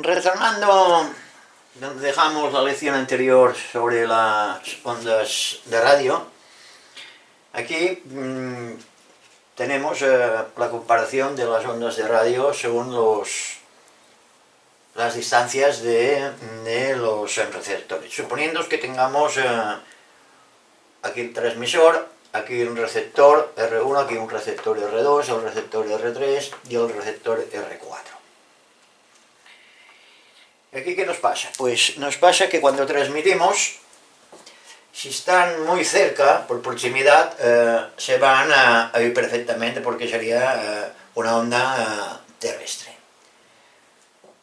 Retornando donde dejamos la lección anterior sobre las ondas de radio, aquí tenemos la comparación de las ondas de radio según las distancias de los receptores. Suponiendo que tengamos aquí el transmisor, aquí un receptor R1, aquí un receptor R2, el receptor R3 y el receptor R4. ¿Aquí qué nos pasa? Pues nos pasa que cuando transmitimos, si están muy cerca, por proximidad, se van a oír perfectamente porque sería una onda terrestre.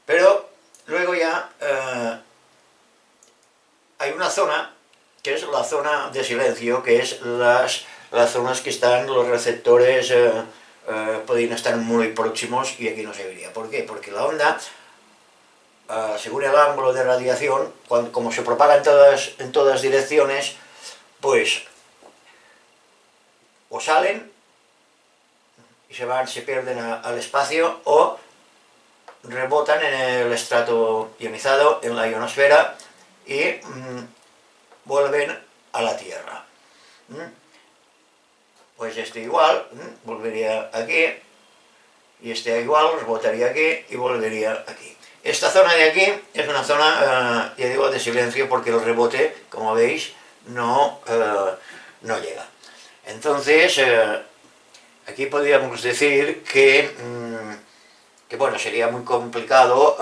Pero luego ya hay una zona, que es la zona de silencio, que es las zonas que están los receptores, podrían estar muy próximos y aquí no se vería. ¿Por qué? Porque la onda, según el ángulo de radiación, como se propaga en todas direcciones, pues o salen y se pierden al espacio, o rebotan en el estrato ionizado, en la ionosfera, y vuelven a la Tierra. Pues este igual, volvería aquí, y este igual, rebotaría aquí y volvería aquí. Esta zona de aquí es una zona, ya digo, de silencio, porque el rebote, como veis, no llega. Entonces, aquí podríamos decir que bueno, sería muy complicado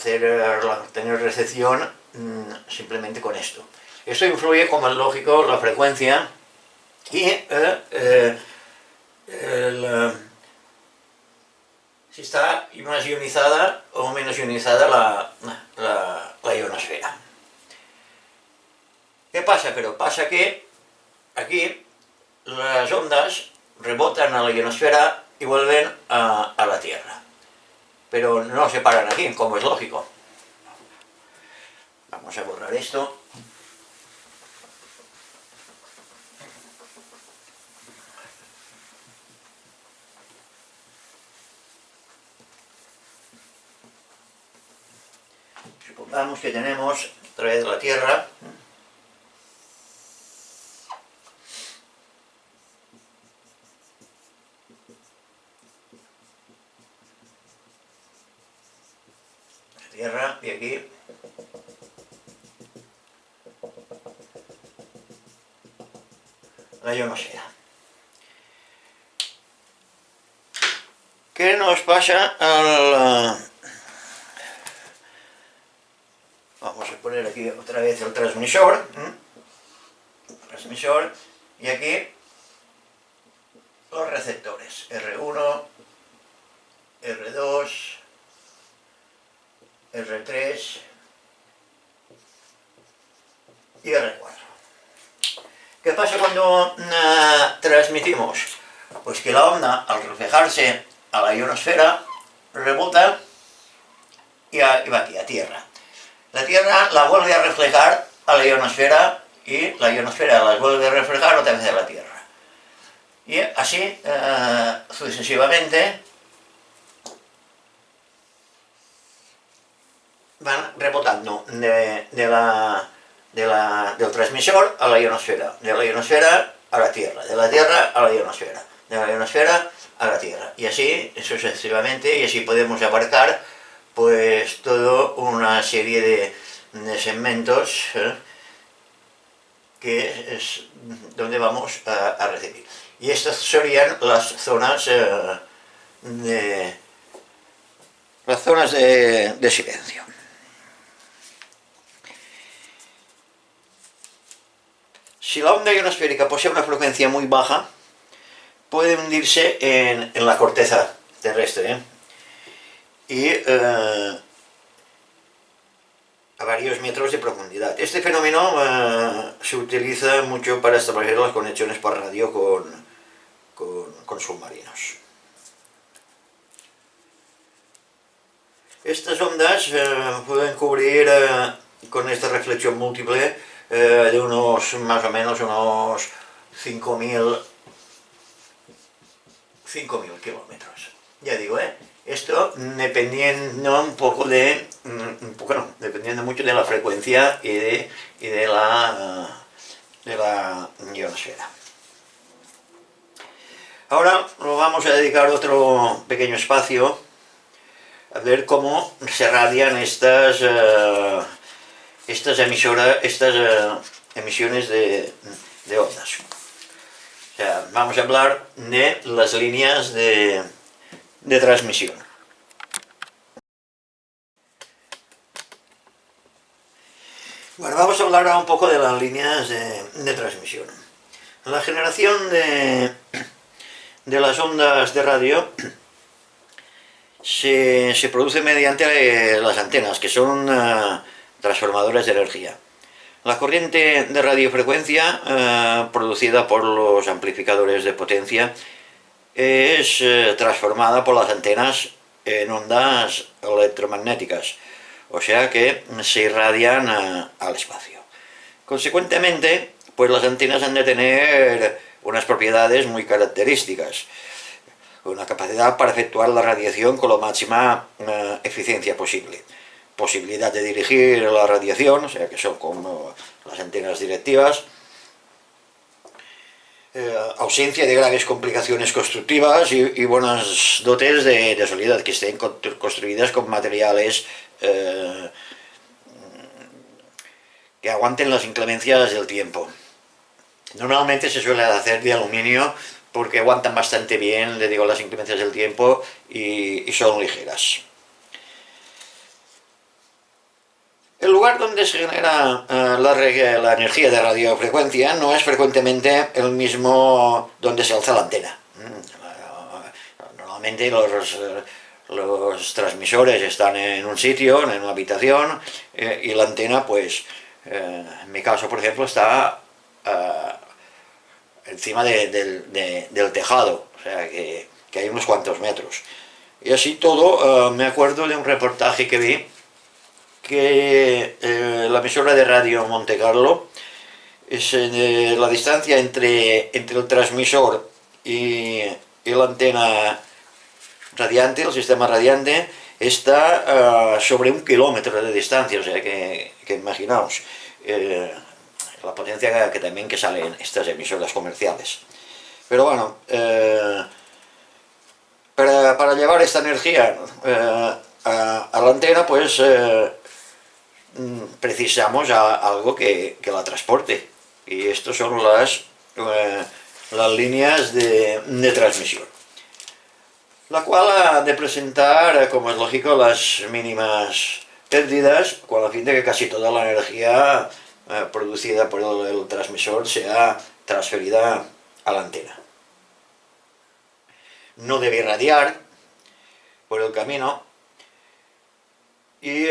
tener recepción simplemente con esto. Esto influye, como es lógico, la frecuencia y si está más ionizada o menos ionizada la ionosfera. ¿Qué pasa? Pero pasa que aquí las ondas rebotan a la ionosfera y vuelven a la Tierra. Pero no se paran aquí, como es lógico. Vamos a borrar esto. Supongamos que tenemos otra vez la Tierra. La Tierra, y aquí la ionosfera. ¿Qué nos pasa vamos a poner aquí otra vez el transmisor, y aquí los receptores, R1, R2, R3 y R4. ¿Qué pasa cuando transmitimos? Pues que la onda, al reflejarse a la ionosfera, rebota y va aquí, a Tierra. La Tierra la vuelve a reflejar a la ionosfera y la ionosfera la vuelve a reflejar otra vez a la Tierra. Y así sucesivamente van rebotando del transmisor a la ionosfera, de la ionosfera a la Tierra, de la Tierra a la ionosfera, de la ionosfera a la Tierra, y así sucesivamente, y así podemos abarcar pues toda una serie de segmentos que es donde vamos a recibir. Y estas serían las zonas de silencio. Si la onda ionosférica posee una frecuencia muy baja, puede hundirse en la corteza terrestre, y a varios metros de profundidad. Este fenómeno se utiliza mucho para establecer las conexiones por radio con submarinos. Estas ondas pueden cubrir con esta reflexión múltiple de más o menos unos 5.000 kilómetros. ya digo, esto dependiendo un poco de, bueno, dependiendo mucho de la frecuencia y de la ionosfera. Ahora nos vamos a dedicar otro pequeño espacio a ver cómo se radian estas emisiones de ondas. O sea, vamos a hablar de las líneas de transmisión. Bueno, vamos a hablar ahora un poco de las líneas de transmisión. La generación de las ondas de radio se produce mediante las antenas, que son transformadores de energía. La corriente de radiofrecuencia producida por los amplificadores de potencia es transformada por las antenas en ondas electromagnéticas, o sea que se irradian al espacio. Consecuentemente, pues las antenas han de tener unas propiedades muy características, una capacidad para efectuar la radiación con la máxima eficiencia posible, posibilidad de dirigir la radiación, o sea que son como las antenas directivas, ausencia de graves complicaciones constructivas y buenas dotes de solidez, que estén construidas con materiales que aguanten las inclemencias del tiempo. Normalmente se suele hacer de aluminio porque aguantan bastante bien, le digo, las inclemencias del tiempo y son ligeras. El lugar donde se genera la energía de radiofrecuencia no es frecuentemente el mismo donde se alza la antena. Normalmente los transmisores están en un sitio, en una habitación, y la antena, pues, en mi caso, por ejemplo, está encima del tejado, o sea que hay unos cuantos metros. Y así todo, me acuerdo de un reportaje que vi, que la emisora de radio Monte Carlo, la distancia entre el transmisor y la antena radiante, el sistema radiante, está sobre 1 kilómetro de distancia, o sea que imaginaos la potencia que también salen estas emisoras comerciales. Pero bueno, para llevar esta energía a la antena, pues precisamos algo que la transporte, y estos son las líneas de transmisión, la cual ha de presentar, como es lógico, las mínimas pérdidas, con el fin de que casi toda la energía producida por el transmisor sea transferida a la antena. No debe irradiar por el camino y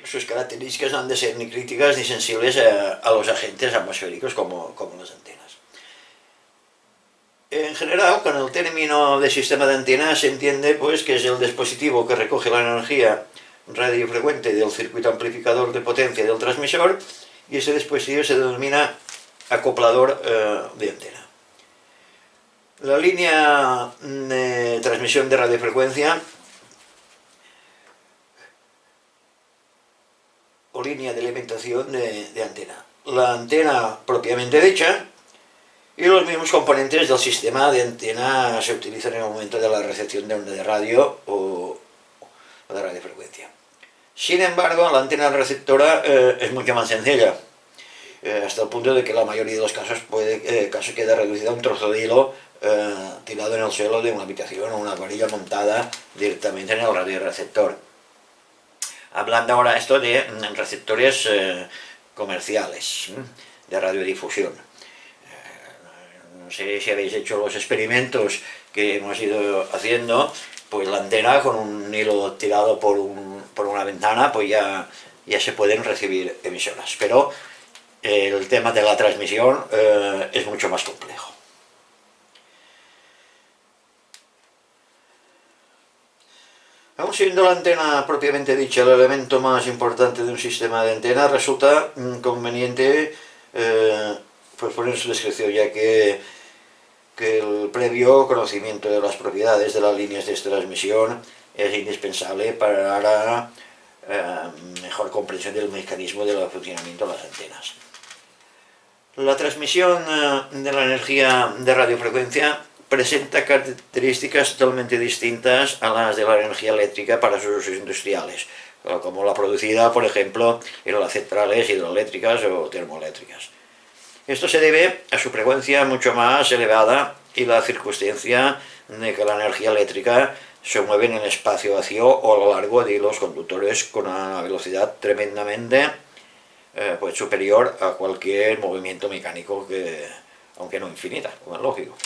sus características no han de ser ni críticas ni sensibles a los agentes atmosféricos como las antenas. En general, con el término de sistema de antenas se entiende, pues, que es el dispositivo que recoge la energía radiofrecuente del circuito amplificador de potencia del transmisor, y ese dispositivo se denomina acoplador de antena. La línea de transmisión de radiofrecuencia o línea de alimentación de antena. La antena propiamente dicha y los mismos componentes del sistema de antena se utilizan en el momento de la recepción de onda de radio o de radiofrecuencia. Sin embargo, la antena receptora es mucho más sencilla, hasta el punto de que la mayoría de los casos queda reducida a un trozo de hilo tirado en el suelo de una habitación o una varilla montada directamente en el radioreceptor. Hablando ahora esto de receptores comerciales de radiodifusión. No sé si habéis hecho los experimentos que hemos ido haciendo, pues la antena con un hilo tirado por una ventana, pues ya se pueden recibir emisoras. Pero el tema de la transmisión es mucho más complejo. Aun siendo la antena propiamente dicha el elemento más importante de un sistema de antena, resulta conveniente pues poner su descripción, ya que que el previo conocimiento de las propiedades de las líneas de transmisión es indispensable para mejor comprensión del mecanismo del funcionamiento de las antenas. La transmisión de la energía de radiofrecuencia presenta características totalmente distintas a las de la energía eléctrica para sus usos industriales, como la producida, por ejemplo, en las centrales hidroeléctricas o termoeléctricas. Esto se debe a su frecuencia mucho más elevada y la circunstancia de que la energía eléctrica se mueve en el espacio vacío o a lo largo de los conductores con una velocidad tremendamente pues superior a cualquier movimiento mecánico, aunque no infinita, como es lógico.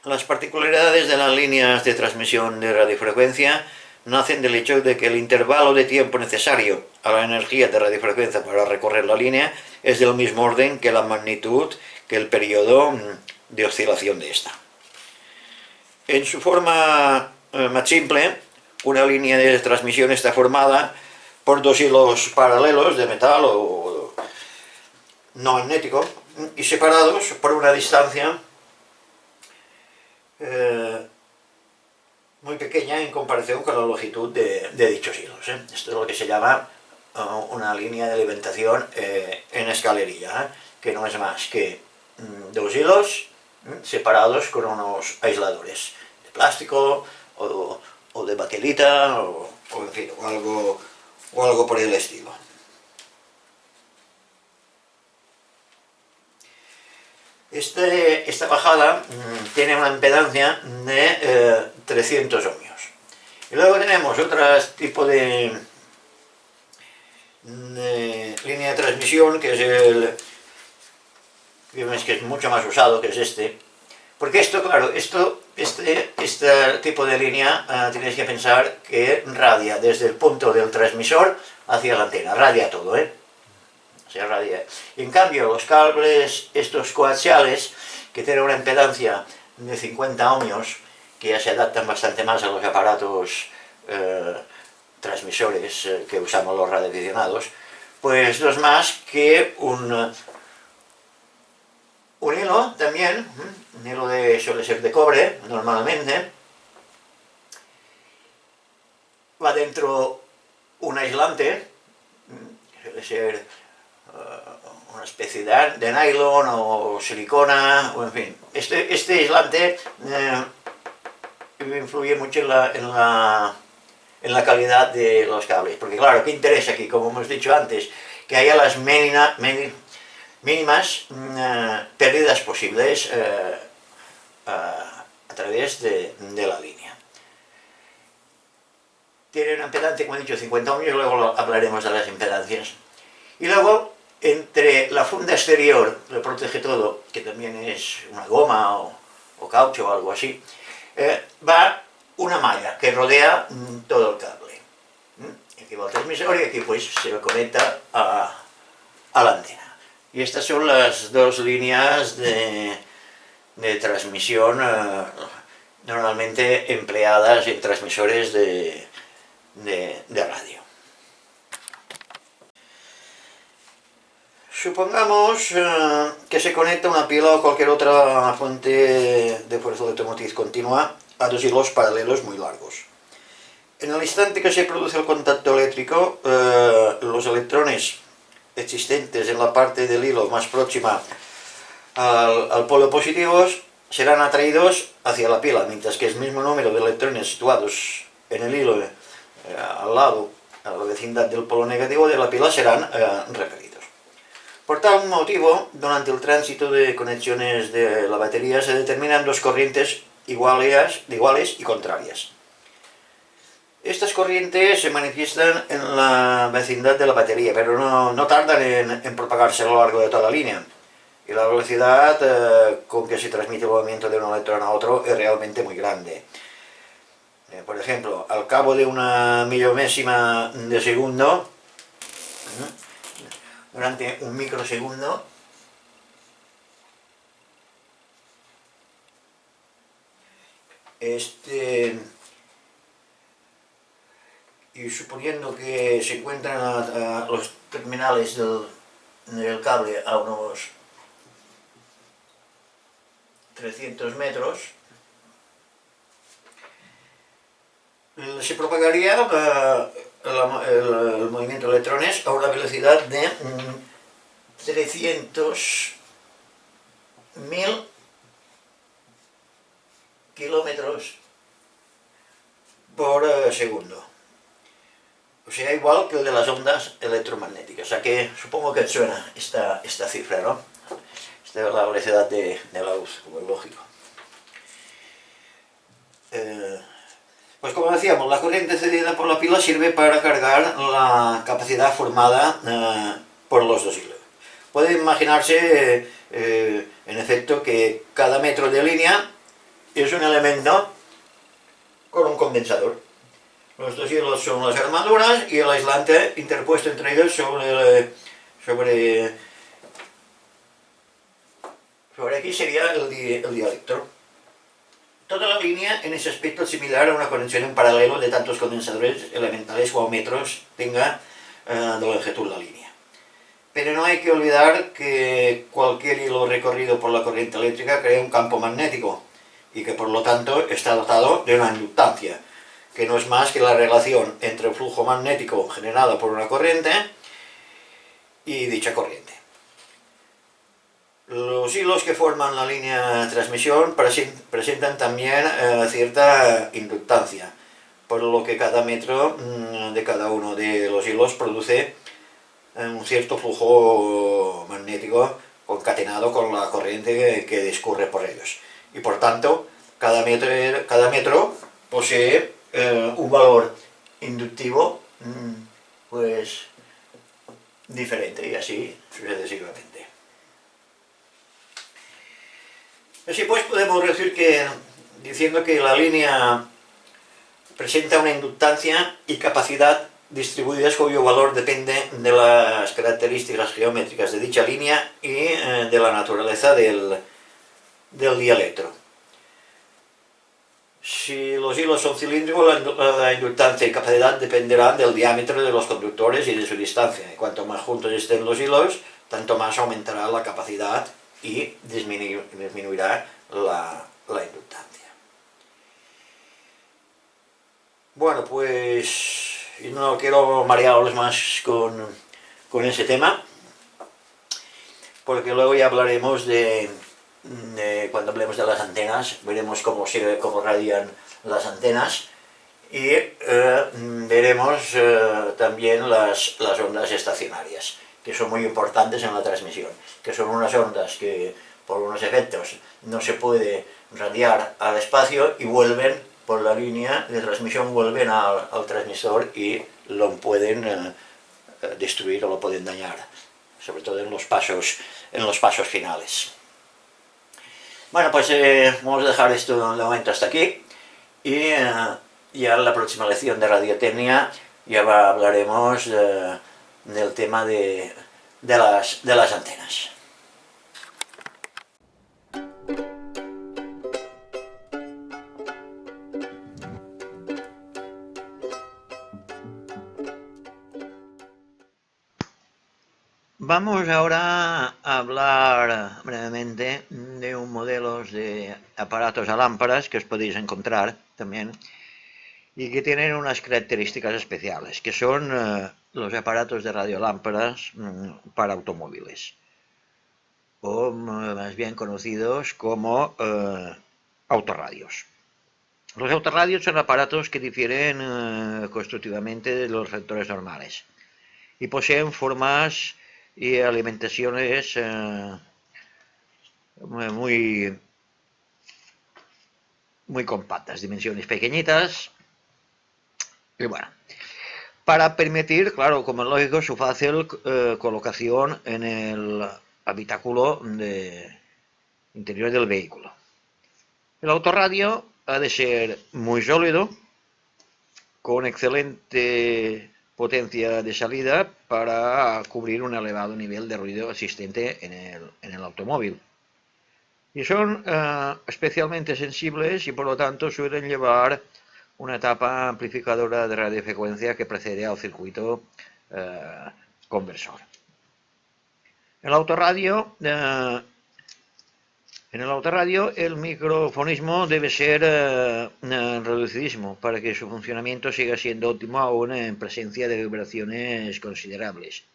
Las particularidades de las líneas de transmisión de radiofrecuencia nacen del hecho de que el intervalo de tiempo necesario a la energía de radiofrecuencia para recorrer la línea es del mismo orden que la magnitud que el periodo de oscilación de esta. En su forma más simple, una línea de transmisión está formada por dos hilos paralelos de metal o no magnético y separados por una distancia muy pequeña en comparación con la longitud de dichos hilos. Esto es lo que se llama una línea de alimentación en escalerilla, que no es más que dos hilos separados con unos aisladores de plástico o de baquelita en fin, o algo por el estilo. Esta bajada tiene una impedancia de 300 ohmios. Y luego tenemos otro tipo de línea de transmisión, que es que es mucho más usado, que es este. Porque esto, claro, este tipo de línea tenéis que pensar que radia desde el punto del transmisor hacia la antena, radia todo, se radia. Y en cambio, los cables, estos coaxiales, que tienen una impedancia de 50 ohmios, que ya se adaptan bastante más a los aparatos transmisores que usamos los radioaficionados, pues no es más que un hilo también, un hilo suele ser de cobre, normalmente, va dentro un aislante, suele ser una especie de nylon o silicona, o en fin. Este aislante influye mucho en la calidad de los cables, porque claro, ¿qué interesa aquí? Como hemos dicho antes, que haya las mínimas pérdidas posibles a través de la línea. Tiene una impedancia, como he dicho, 50 ohmios, luego hablaremos de las impedancias. Y luego, entre la funda exterior, que lo protege todo, que también es una goma o caucho o algo así, va una malla que rodea todo el cable. Aquí va el transmisor y aquí pues se conecta a la antena. Y estas son las dos líneas de transmisión normalmente empleadas en transmisores de radio. Supongamos que se conecta una pila o cualquier otra fuente de fuerza electromotriz continua a dos hilos paralelos muy largos. En el instante que se produce el contacto eléctrico, los electrones existentes en la parte del hilo más próxima al polo positivos serán atraídos hacia la pila, mientras que el mismo número de electrones situados en el hilo al lado, a la vecindad del polo negativo de la pila, serán repelidos. Por tal motivo, durante el tránsito de conexiones de la batería se determinan dos corrientes iguales y contrarias. Estas corrientes se manifiestan en la vecindad de la batería, pero no tardan en propagarse a lo largo de toda la línea. Y la velocidad con que se transmite el movimiento de un electrón a otro es realmente muy grande. Por ejemplo, al cabo de una millonésima de segundo, durante un microsegundo, y suponiendo que se encuentran los terminales del cable a unos 300 metros, se propagaría el movimiento de electrones a una velocidad de 300.000 kilómetros por segundo. O sea, igual que el de las ondas electromagnéticas. O sea que supongo que suena esta cifra, ¿no? Esta es la velocidad de la luz, como es lógico. Pues como decíamos, la corriente cedida por la pila sirve para cargar la capacidad formada por los dos hilos. Puede imaginarse, en efecto, que cada metro de línea es un elemento con un condensador. Los dos hilos son las armaduras y el aislante interpuesto entre ellos sobre aquí sería el dielectro. Toda la línea en ese aspecto es similar a una conexión en paralelo de tantos condensadores elementales o metros tenga de longitud la línea. Pero no hay que olvidar que cualquier hilo recorrido por la corriente eléctrica crea un campo magnético y que por lo tanto está dotado de una inductancia, que no es más que la relación entre el flujo magnético generado por una corriente y dicha corriente. Los hilos que forman la línea de transmisión presentan también cierta inductancia, por lo que cada metro de cada uno de los hilos produce un cierto flujo magnético concatenado con la corriente que discurre por ellos. Y por tanto, cada metro posee un valor inductivo pues diferente, y así sucesivamente. Así pues podemos decir que, diciendo que la línea presenta una inductancia y capacidad distribuidas cuyo valor depende de las características geométricas de dicha línea y de la naturaleza del dielectro. Si los hilos son cilíndricos, la inductancia y capacidad dependerán del diámetro de los conductores y de su distancia. Y cuanto más juntos estén los hilos, tanto más aumentará la capacidad y disminuirá la inductancia. Bueno, pues no quiero marearos más con ese tema, porque luego ya hablaremos cuando hablemos de las antenas, veremos cómo radian las antenas y veremos también las ondas estacionarias, que son muy importantes en la transmisión, que son unas ondas que por unos efectos no se puede radiar al espacio y vuelven por la línea de transmisión, vuelven al transmisor y lo pueden destruir o lo pueden dañar, sobre todo en los pasos finales. Bueno, pues vamos a dejar esto de momento hasta aquí y ya en la próxima lección de radiotecnia ya hablaremos del tema de las antenas. Vamos ahora a hablar brevemente de un modelo de aparatos a lámparas que os podéis encontrar también y que tienen unas características especiales, que son los aparatos de radiolámparas para automóviles, o más bien conocidos como autorradios. Los autorradios son aparatos que difieren constructivamente de los receptores normales y poseen formas y alimentaciones muy compactas, dimensiones pequeñitas, y bueno, para permitir, claro, como es lógico, su fácil colocación en el habitáculo interior del vehículo. El autorradio ha de ser muy sólido, con excelente potencia de salida para cubrir un elevado nivel de ruido existente en el automóvil. Y son especialmente sensibles y por lo tanto suelen llevar una etapa amplificadora de radiofrecuencia que precede al circuito conversor. El autorradio En el autorradio el microfonismo debe ser reducidísimo para que su funcionamiento siga siendo óptimo aún en presencia de vibraciones considerables.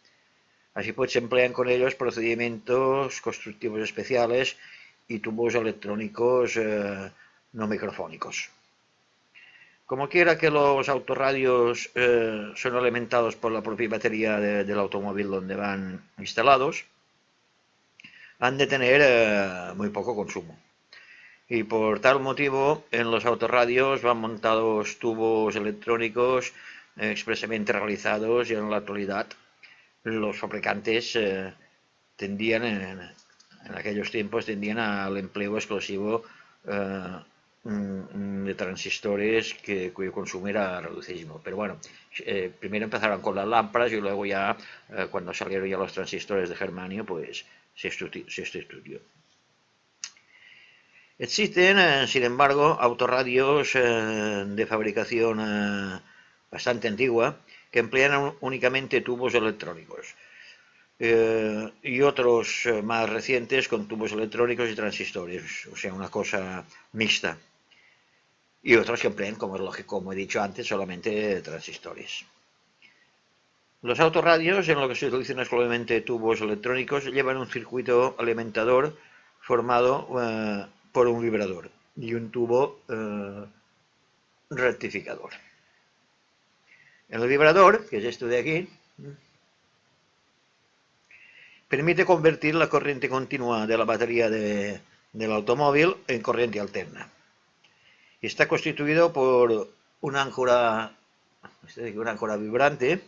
Así pues se emplean con ellos procedimientos constructivos especiales y tubos electrónicos no microfónicos. Como quiera que los autorradios son alimentados por la propia batería del automóvil donde van instalados, han de tener muy poco consumo. Y por tal motivo en los autorradios van montados tubos electrónicos expresamente realizados y en la actualidad los fabricantes tendían en aquellos tiempos tendían al empleo exclusivo de transistores cuyo consumo era reducidísimo. Pero bueno, primero empezaron con las lámparas y luego ya, cuando salieron ya los transistores de germanio, pues se estudió. Existen, sin embargo, autorradios de fabricación bastante antigua que emplean únicamente tubos electrónicos. Y otros más recientes con tubos electrónicos y transistores, o sea, una cosa mixta. Y otros que emplean, como es lógico, como he dicho antes, solamente transistores. Los autorradios, en lo que se utilizan exclusivamente tubos electrónicos, llevan un circuito alimentador formado por un vibrador y un tubo rectificador. El vibrador, que es esto de aquí, permite convertir la corriente continua de la batería del automóvil en corriente alterna. Está constituido por una áncora vibrante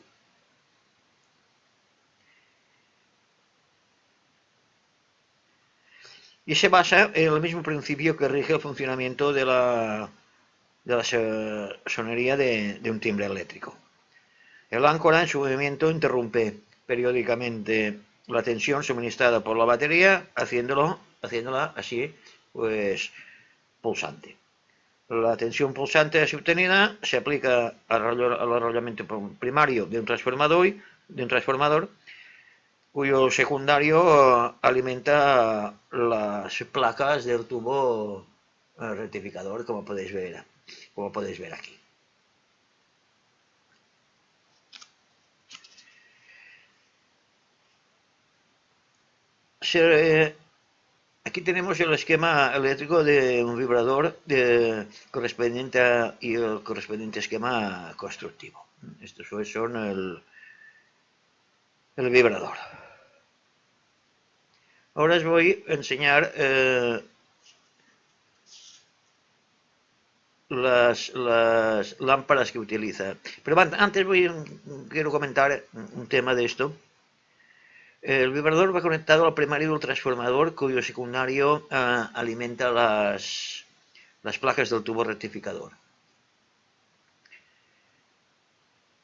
y se basa en el mismo principio que rige el funcionamiento de la sonería de un timbre eléctrico. El áncora en su movimiento interrumpe periódicamente la tensión suministrada por la batería, haciéndola así, pues, pulsante. La tensión pulsante así obtenida se aplica al arrollamiento primario de un transformador cuyo secundario alimenta las placas del tubo rectificador, como podéis ver aquí. Aquí tenemos el esquema eléctrico de un vibrador correspondiente y el correspondiente esquema constructivo. Estos son el vibrador. Ahora os voy a enseñar las lámparas que utiliza. Pero antes quiero comentar un tema de esto. El vibrador va conectado al primario del transformador, cuyo secundario alimenta las placas del tubo rectificador.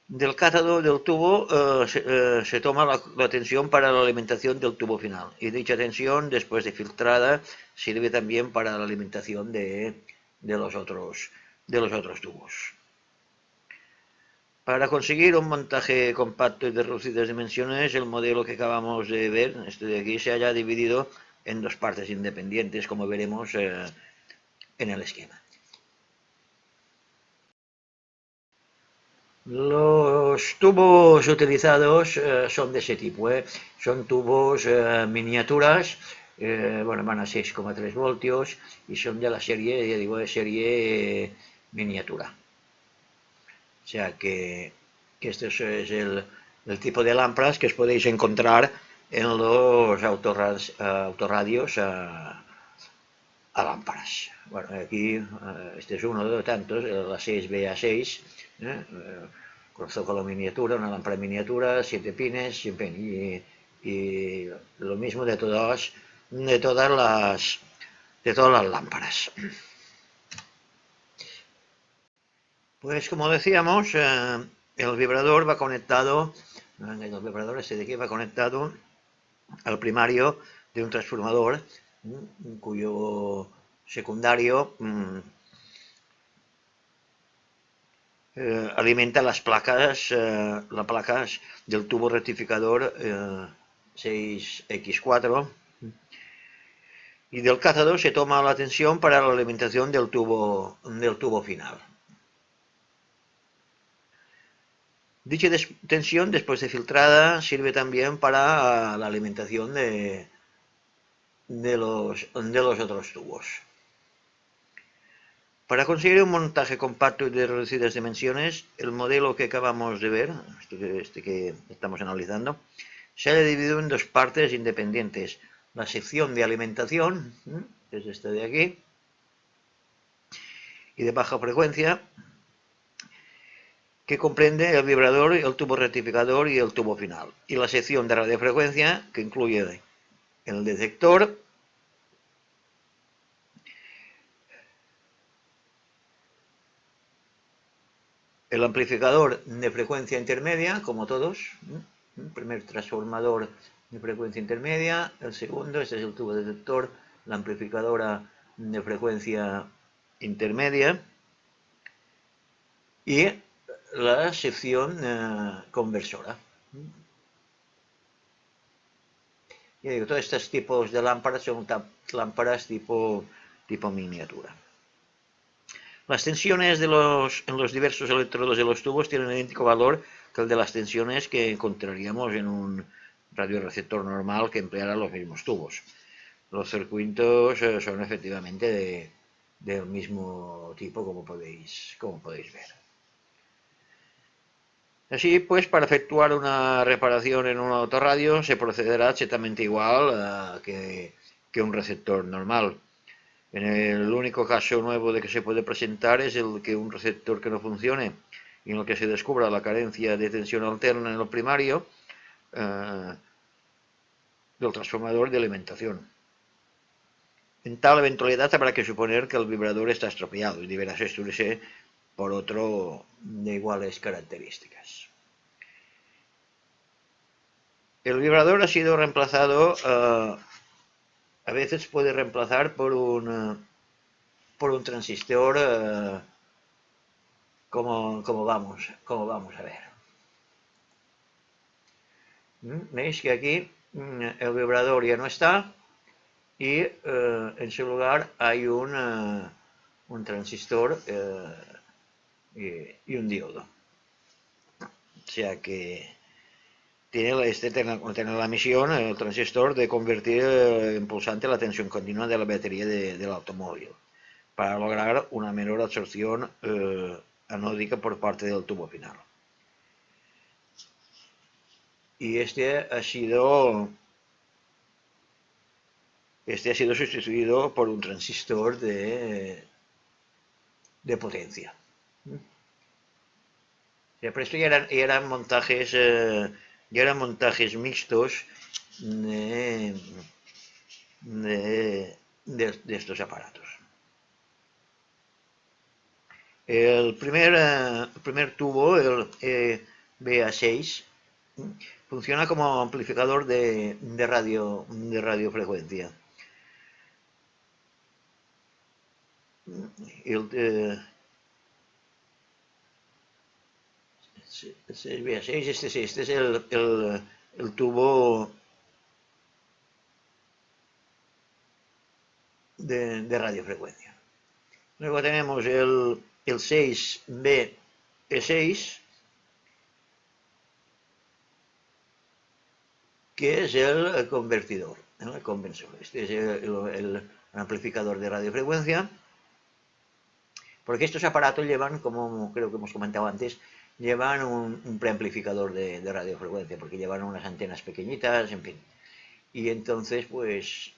Del cátodo del tubo se toma la tensión para la alimentación del tubo final, y dicha tensión, después de filtrada, sirve también para la alimentación de los otros tubos. Para conseguir un montaje compacto y de reducidas dimensiones, el modelo que acabamos de ver, este de aquí, se haya dividido en dos partes independientes, como veremos en el esquema. Los tubos utilizados son de ese tipo, son tubos miniaturas, van a 6,3 voltios y son de la serie, ya digo, de serie miniatura. O sea que este es el tipo de lámparas que os podéis encontrar en los autorradios a lámparas. Bueno, aquí este es uno de tantos, la 6BA6, con zócalo miniatura, una lámpara miniatura, 7 pines, y lo mismo de todas las lámparas. Pues como decíamos, el vibrador va conectado, el vibrador este de aquí va conectado al primario de un transformador cuyo secundario alimenta las placas del tubo rectificador 6X4, y del cátodo se toma la tensión para la alimentación del tubo final. Dicha tensión, después de filtrada, sirve también para la alimentación de los otros tubos. Para conseguir un montaje compacto y de reducidas dimensiones, el modelo que acabamos de ver, este que estamos analizando, se ha dividido en dos partes independientes. La sección de alimentación, que es esta de aquí, y de baja frecuencia, que comprende el vibrador, el tubo rectificador y el tubo final. Y la sección de radiofrecuencia, que incluye el detector, el amplificador de frecuencia intermedia, como todos, el primer transformador de frecuencia intermedia, el segundo, este es el tubo detector, la amplificadora de frecuencia intermedia, y la sección conversora. Y digo, todos estos tipos de lámparas son lámparas tipo miniatura. Las tensiones en los diversos electrodos de los tubos tienen el idéntico valor que el de las tensiones que encontraríamos en un radioreceptor normal que empleara los mismos tubos. Los circuitos son efectivamente del mismo tipo, como podéis ver. Así pues, para efectuar una reparación en un autorradio se procederá exactamente igual que un receptor normal. En el único caso nuevo de que se puede presentar es el que un receptor que no funcione y en el que se descubra la carencia de tensión alterna en el primario del transformador de alimentación. En tal eventualidad habrá que suponer que el vibrador está estropeado y deberá sustituirse por otro de iguales características. El vibrador ha sido reemplazado, a veces puede reemplazar por un transistor, como vamos a ver. Veis que aquí el vibrador ya no está y en su lugar hay un transistor y un diodo. O sea que tiene la misión, el transistor, de convertir en pulsante la tensión continua de la batería del automóvil para lograr una menor absorción anódica por parte del tubo final. Y este ha sido sustituido por un transistor de potencia. Pero esto ya eran montajes mixtos de estos aparatos. El primer tubo, el BA6, funciona como amplificador de radiofrecuencia. Este es el tubo de radiofrecuencia. Luego tenemos el 6B6, que es el convertidor, el conversor. Este es el amplificador de radiofrecuencia, porque estos aparatos llevan, como creo que hemos comentado antes, llevan un preamplificador de radiofrecuencia, porque llevan unas antenas pequeñitas, en fin. Y entonces, pues,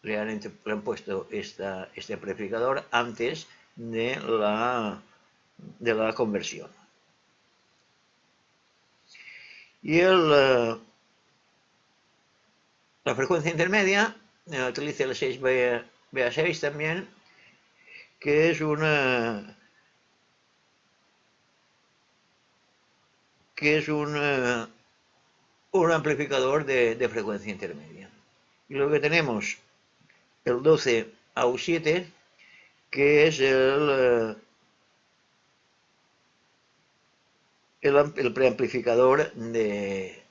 le han puesto este amplificador antes de la conversión. Y la frecuencia intermedia utiliza el 6BA6 también, que es un amplificador de frecuencia intermedia. Y luego tenemos el 12AU7, que es el preamplificador de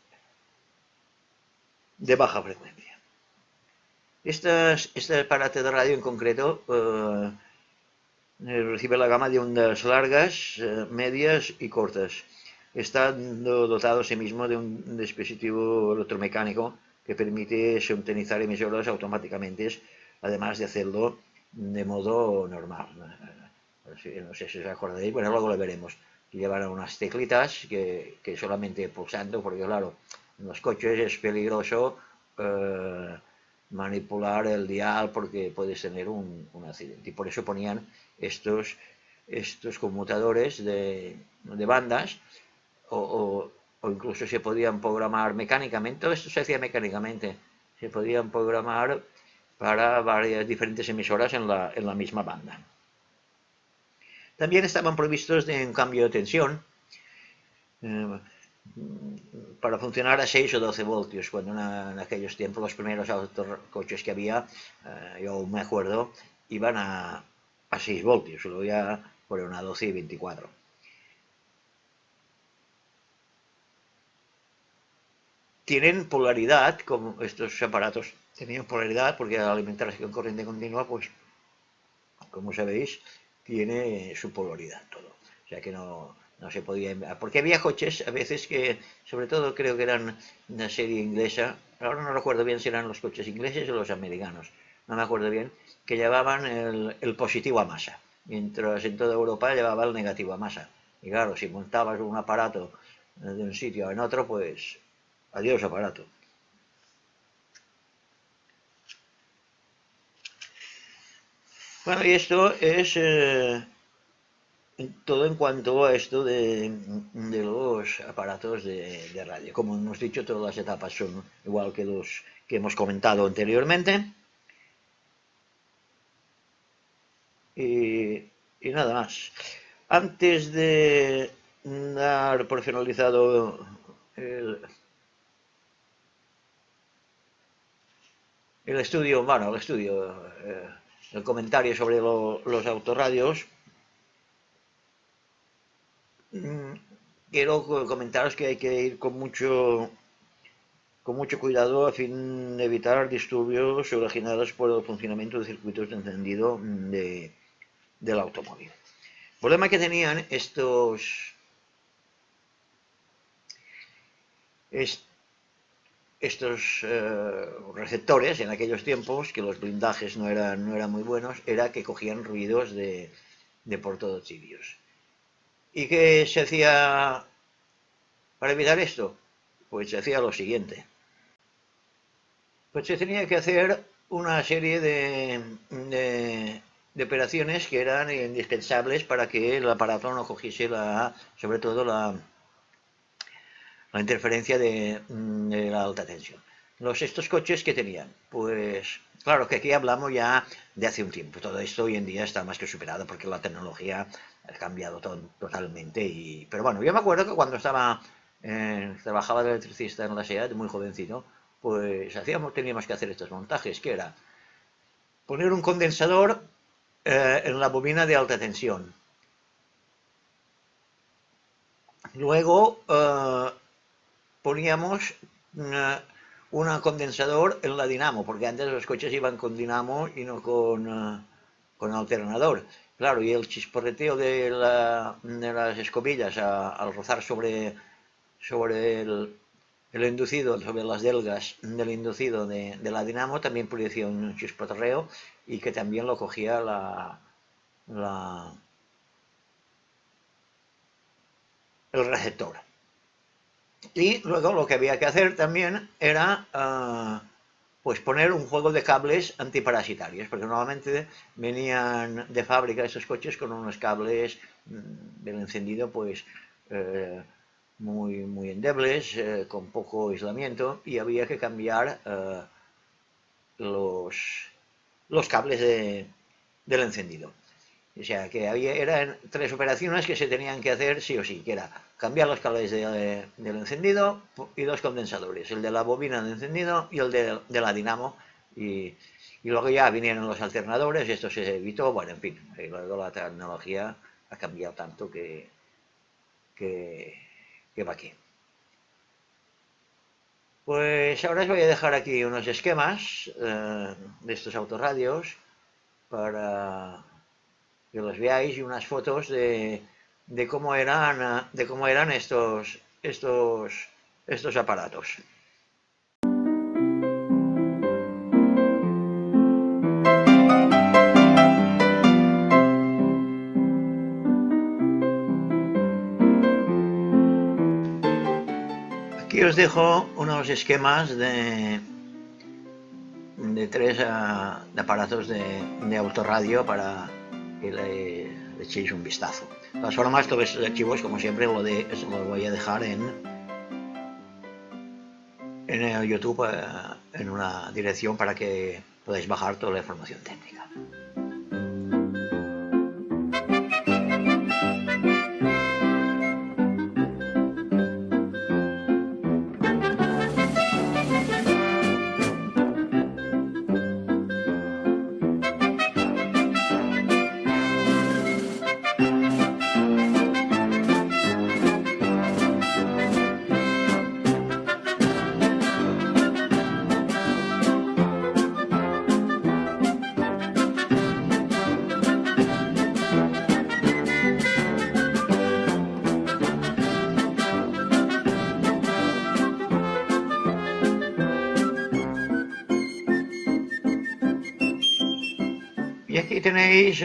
baja frecuencia. Este aparato de radio en concreto recibe la gama de ondas largas, medias y cortas. Está dotado asimismo de un dispositivo electromecánico que permite sintonizar emisoras automáticamente, además de hacerlo de modo normal. No sé si os acordaréis, bueno, luego lo veremos. Llevarán unas teclitas que solamente pulsando, porque claro, en los coches es peligroso manipular el dial porque puedes tener un accidente. Y por eso ponían estos conmutadores de bandas o incluso se podían programar mecánicamente. Todo esto se hacía mecánicamente. Se podían programar para varias diferentes emisoras en la misma banda. También estaban provistos de un cambio de tensión para funcionar a 6 o 12 voltios, cuando en aquellos tiempos los primeros coches que había, yo me acuerdo, iban a 6 voltios, luego ya fueron a 12 y 24. Tienen polaridad, como estos aparatos tenían polaridad, porque al alimentarse con corriente continua, pues, como sabéis, tiene su polaridad todo. O sea que no se podía... Porque había coches a veces que, sobre todo creo que eran una serie inglesa, ahora no recuerdo bien si eran los coches ingleses o los americanos, no me acuerdo bien, que llevaban el positivo a masa, mientras en toda Europa llevaba el negativo a masa. Y claro, si montabas un aparato de un sitio en otro, pues adiós aparato. Bueno, y esto es todo en cuanto a esto de los aparatos de radio. Como hemos dicho, todas las etapas son igual que los que hemos comentado anteriormente. Y nada más. Antes de dar por finalizado el estudio, bueno, el estudio, el comentario sobre los autorradios, quiero comentaros que hay que ir con mucho cuidado a fin de evitar disturbios originados por el funcionamiento de circuitos de encendido del automóvil. El problema que tenían estos receptores en aquellos tiempos, que los blindajes no eran muy buenos, era que cogían ruidos de por todos sitios. ¿Y qué se hacía para evitar esto? Pues se hacía lo siguiente. Pues se tenía que hacer una serie de operaciones que eran indispensables para que el aparato no cogiese sobre todo la interferencia de la alta tensión. Estos coches que tenían, pues claro que aquí hablamos ya de hace un tiempo. Todo esto hoy en día está más que superado porque la tecnología ha cambiado totalmente. Pero bueno, yo me acuerdo que cuando trabajaba de electricista en la SEAT, muy jovencito, pues teníamos que hacer estos montajes, que era poner un condensador en la bobina de alta tensión. Luego poníamos un condensador en la dinamo, porque antes los coches iban con dinamo y no con alternador. Claro, y el chisporreteo de las escobillas al rozar sobre el inducido, sobre las delgas del inducido de la dinamo, también producía un chisporreo y que también lo cogía el receptor. Y luego lo que había que hacer también era pues poner un juego de cables antiparasitarios, porque normalmente venían de fábrica esos coches con unos cables del encendido pues muy endebles, con poco aislamiento, y había que cambiar los cables del encendido. O sea, que eran 3 operaciones que se tenían que hacer sí o sí, que era cambiar los cables del encendido y 2 condensadores, el de la bobina de encendido y el de la dinamo, y luego ya vinieron los alternadores, esto se evitó, bueno, en fin, y luego la tecnología ha cambiado tanto que va aquí. Pues ahora os voy a dejar aquí unos esquemas de estos autorradios para que los veáis y unas fotos de cómo eran estos aparatos. Aquí os dejo unos esquemas de tres de aparatos de autorradio para que le echéis un vistazo. De todas formas, todos estos archivos, como siempre, los voy a dejar en el YouTube en una dirección para que podáis bajar toda la información técnica. Y aquí tenéis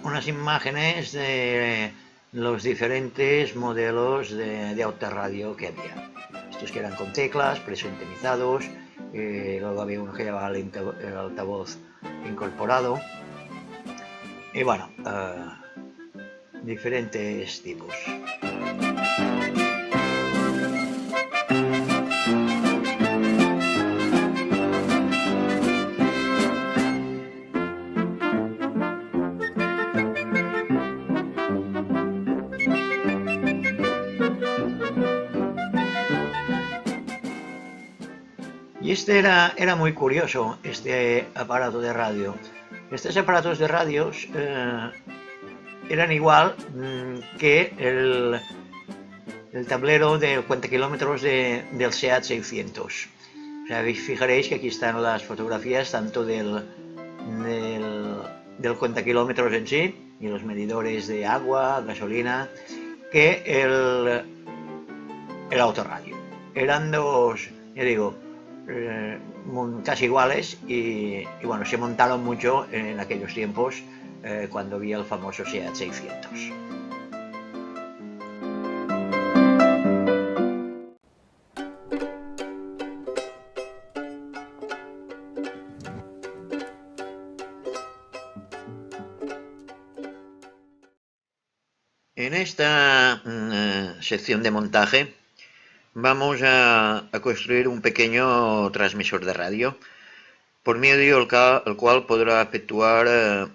unas imágenes de los diferentes modelos de autorradio que había. Estos que eran con teclas, presintonizados, luego había uno que llevaba el altavoz incorporado. Y bueno, diferentes tipos. Y este era muy curioso, este aparato de radio. Estos aparatos de radios eran igual que el tablero de cuentakilómetros del SEAT 600. O sea, fijaréis que aquí están las fotografías tanto del cuentakilómetros en sí y los medidores de agua, gasolina, que el autorradio. Eran dos, ya digo, casi iguales y bueno, se montaron mucho en aquellos tiempos cuando había el famoso SEAT 600. En esta sección de montaje vamos a construir un pequeño transmisor de radio por medio del cual podrá efectuar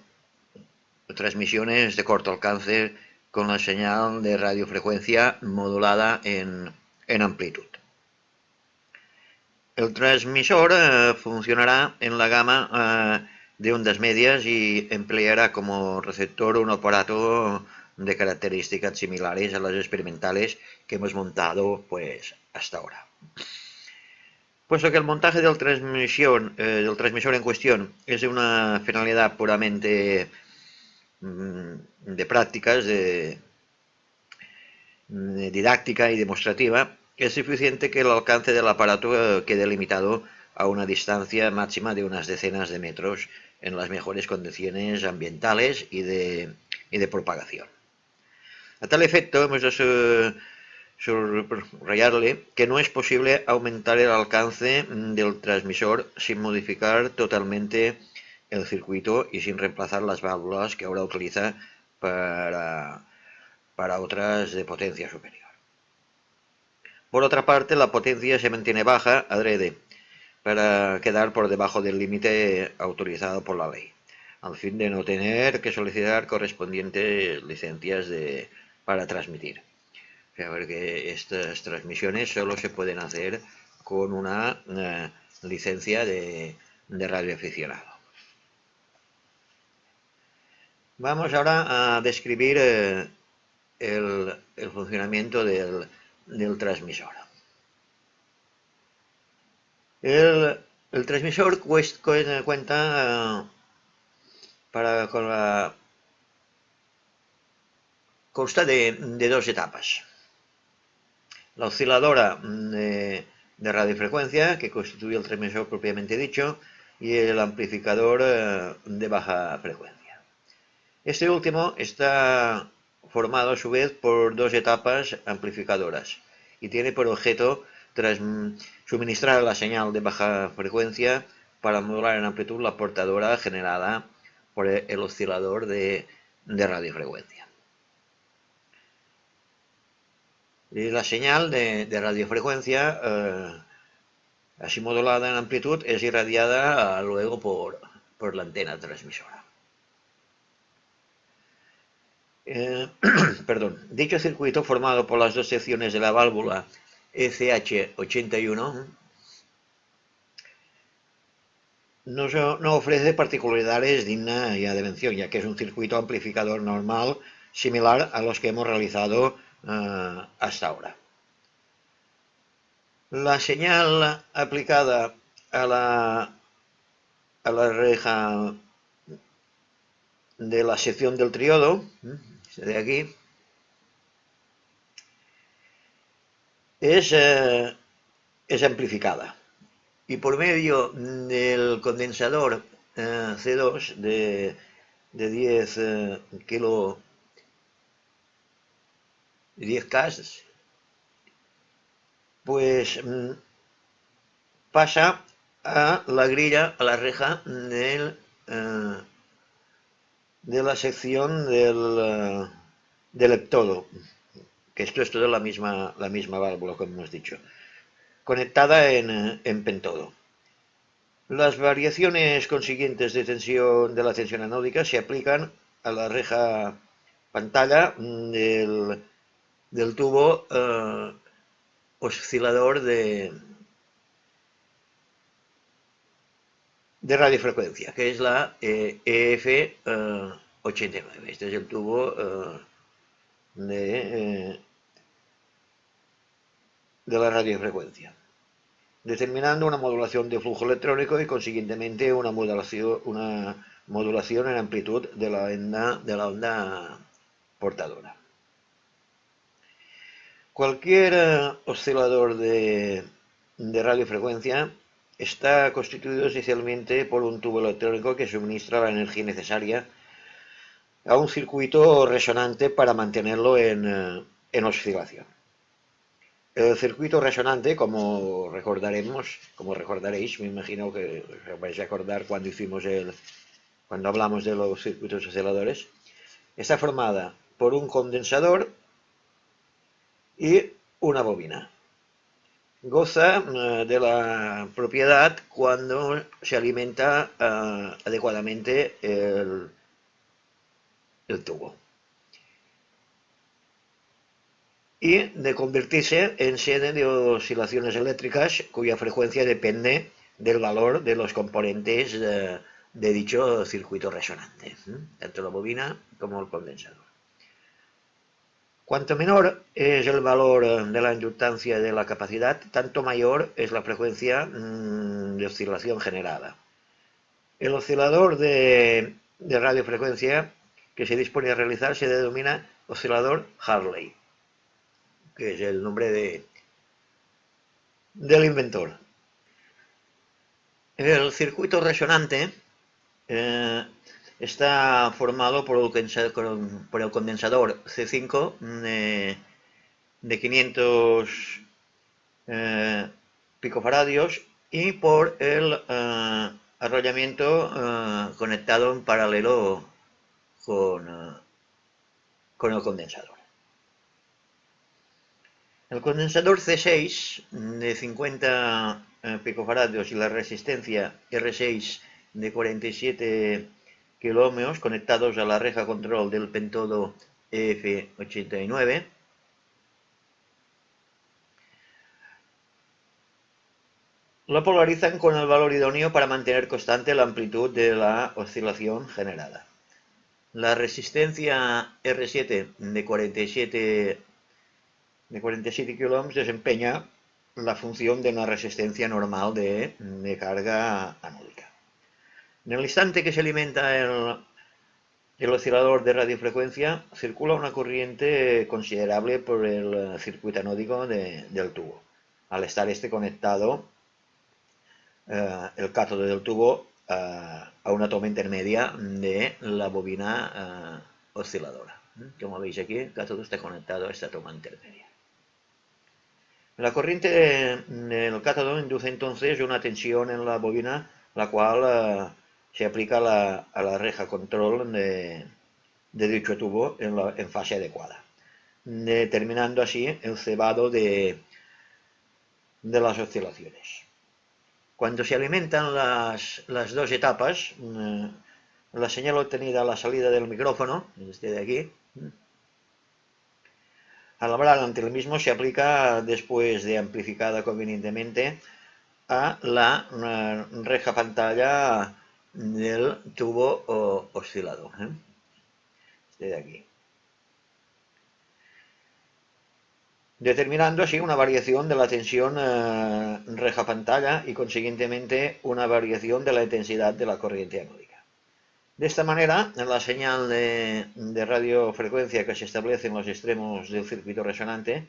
transmisiones de corto alcance con la señal de radiofrecuencia modulada en amplitud. El transmisor funcionará en la gama de ondas medias y empleará como receptor un aparato de características similares a las experimentales que hemos montado pues hasta ahora. Puesto que el montaje del transmisor en cuestión es de una finalidad puramente de prácticas, de didáctica y demostrativa, es suficiente que el alcance del aparato quede limitado a una distancia máxima de unas decenas de metros en las mejores condiciones ambientales y de propagación. A tal efecto, hemos de subrayarle que no es posible aumentar el alcance del transmisor sin modificar totalmente el circuito y sin reemplazar las válvulas que ahora utiliza para otras de potencia superior. Por otra parte, la potencia se mantiene baja adrede para quedar por debajo del límite autorizado por la ley, al fin de no tener que solicitar correspondientes licencias para transmitir. O sea, porque estas transmisiones solo se pueden hacer con una licencia de radioaficionado. Vamos ahora a describir el funcionamiento del transmisor. El transmisor cuenta consta de dos etapas. La osciladora de radiofrecuencia, que constituye el transmisor propiamente dicho, y el amplificador de baja frecuencia. Este último está formado a su vez por dos etapas amplificadoras y tiene por objeto suministrar la señal de baja frecuencia para modular en amplitud la portadora generada por el oscilador de radiofrecuencia. Y la señal de radiofrecuencia, así modulada en amplitud, es irradiada luego por la antena transmisora. Perdón, dicho circuito formado por las dos secciones de la válvula ECH81 no ofrece particularidades dignas ya de mención, ya que es un circuito amplificador normal similar a los que hemos realizado hasta ahora. La señal aplicada a la reja de la sección del triodo, de aquí, es amplificada. Y por medio del condensador C2 de 10 kilo 10 K, pues pasa a la grilla, a la reja de la sección del heptodo, que esto es toda la misma válvula, como hemos dicho, conectada en pentodo. Las variaciones consiguientes de la tensión anódica se aplican a la reja pantalla del tubo oscilador de radiofrecuencia, que es la EF89. Este es el tubo de la radiofrecuencia, determinando una modulación de flujo electrónico y consiguientemente una modulación en amplitud de la onda portadora. Cualquier oscilador de radiofrecuencia está constituido esencialmente por un tubo electrónico que suministra la energía necesaria a un circuito resonante para mantenerlo en oscilación. El circuito resonante, como recordaréis, me imagino que os vais a acordar cuando hablamos de los circuitos osciladores, está formada por un condensador y una bobina. Goza de la propiedad cuando se alimenta adecuadamente el tubo, y de convertirse en sede de oscilaciones eléctricas cuya frecuencia depende del valor de los componentes de dicho circuito resonante, tanto la bobina como el condensador. Cuanto menor es el valor de la inductancia de la capacidad, tanto mayor es la frecuencia de oscilación generada. El oscilador de radiofrecuencia que se dispone a realizar se denomina oscilador Hartley, que es el nombre del inventor. El circuito resonante está formado por el condensador C5 de 500 picofaradios y por el arrollamiento conectado en paralelo con el condensador. El condensador C6 de 50 picofaradios y la resistencia R6 de 47 kiloohmios conectados a la reja control del pentodo EF89 lo polarizan con el valor idóneo para mantener constante la amplitud de la oscilación generada. La resistencia R7 de 47 kiloohms desempeña la función de una resistencia normal de carga anódica. En el instante que se alimenta el oscilador de radiofrecuencia, circula una corriente considerable por el circuito anódico del tubo. Al estar este conectado, el cátodo del tubo a una toma intermedia de la bobina osciladora. Como veis aquí, el cátodo está conectado a esta toma intermedia. La corriente del cátodo induce entonces una tensión en la bobina, la cual se aplica a la reja control de dicho tubo en fase adecuada, determinando así el cebado de las oscilaciones. Cuando se alimentan las dos etapas, la señal obtenida a la salida del micrófono, este de aquí, al hablar ante el mismo se aplica, después de amplificada convenientemente, a la reja pantalla del tubo oscilado. Este de aquí. Determinando así una variación de la tensión reja pantalla y consiguientemente una variación de la intensidad de la corriente anódica. De esta manera, la señal de radiofrecuencia que se establece en los extremos del circuito resonante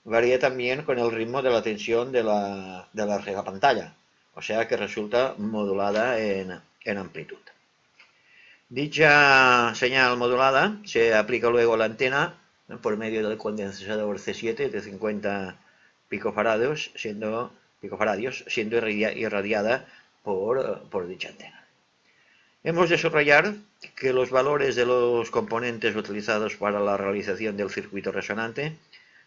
varía también con el ritmo de la tensión de la reja pantalla, o sea que resulta modulada en amplitud. Dicha señal modulada se aplica luego a la antena por medio del condensador C7 de 50 picofaradios, siendo irradiada por dicha antena. Hemos de subrayar que los valores de los componentes utilizados para la realización del circuito resonante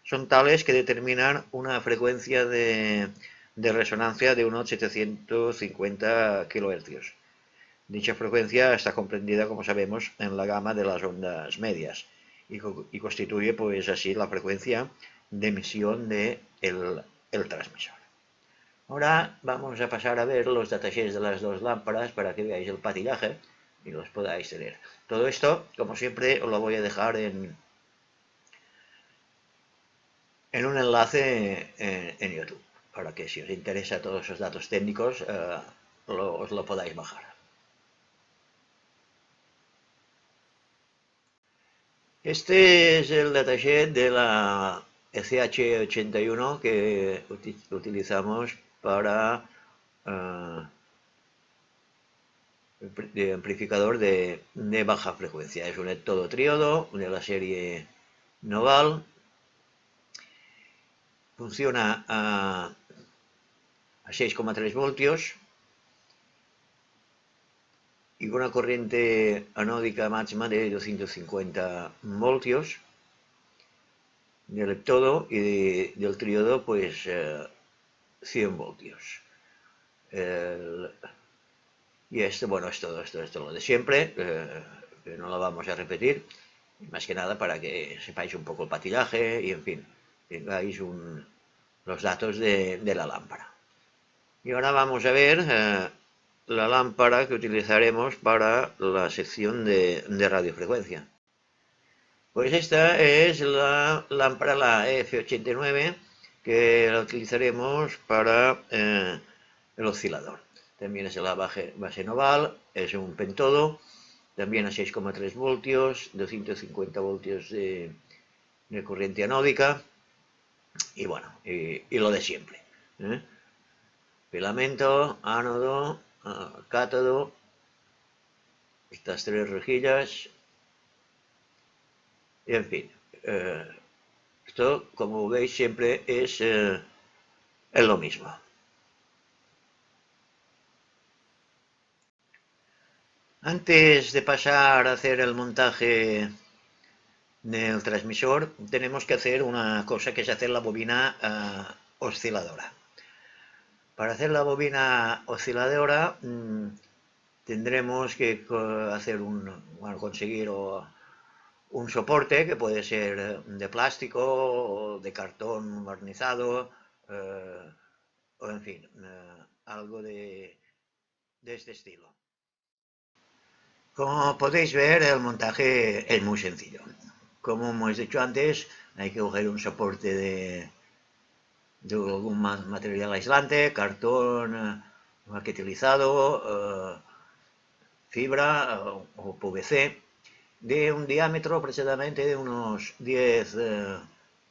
son tales que determinan una frecuencia de resonancia de unos 750 kHz. Dicha frecuencia está comprendida, como sabemos, en la gama de las ondas medias y constituye, pues, así la frecuencia de emisión del transmisor. Ahora vamos a pasar a ver los datasheets de las dos lámparas para que veáis el patillaje y los podáis leer. Todo esto, como siempre, os lo voy a dejar en un enlace en YouTube, para que si os interesa todos esos datos técnicos, os lo podáis bajar. Este es el datasheet de la ECH81 que utilizamos para de amplificador de baja frecuencia. Es un todo tríodo de la serie Noval. Funciona a 6,3 voltios y con una corriente anódica máxima de 250 voltios del leptodo y del tríodo, pues 100 voltios. Y esto, bueno, esto es lo de siempre, que no lo vamos a repetir, más que nada para que sepáis un poco el patillaje y, en fin, tengáis los datos de la lámpara. Y ahora vamos a ver la lámpara que utilizaremos para la sección de radiofrecuencia. Pues esta es la lámpara, la F89, que la utilizaremos para el oscilador. También es la base Noval, es un pentodo, también a 6,3 voltios, 250 voltios de corriente anódica, y bueno, y lo de siempre. Filamento, ánodo, cátodo, estas tres rejillas, y en fin. Esto, como veis, siempre es lo mismo. Antes de pasar a hacer el montaje del transmisor, tenemos que hacer una cosa, que es hacer la bobina osciladora. Para hacer la bobina osciladora tendremos que conseguir un soporte que puede ser de plástico o de cartón barnizado, o en fin, algo de este estilo. Como podéis ver, el montaje es muy sencillo. Como hemos dicho antes, hay que coger un soporte de algún material aislante, cartón maquetilizado, fibra o PVC, de un diámetro aproximadamente de unos 10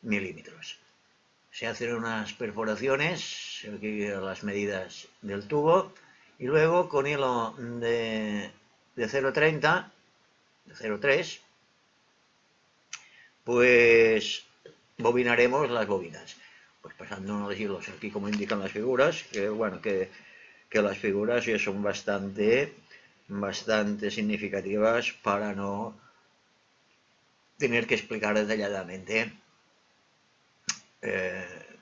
milímetros. Se hacen unas perforaciones, aquí las medidas del tubo, y luego con hilo de 0,30, de 0,3, pues bobinaremos las bobinas, pues pasando unos hilos aquí como indican las figuras, que bueno, que las figuras ya son bastante significativas para no tener que explicar detalladamente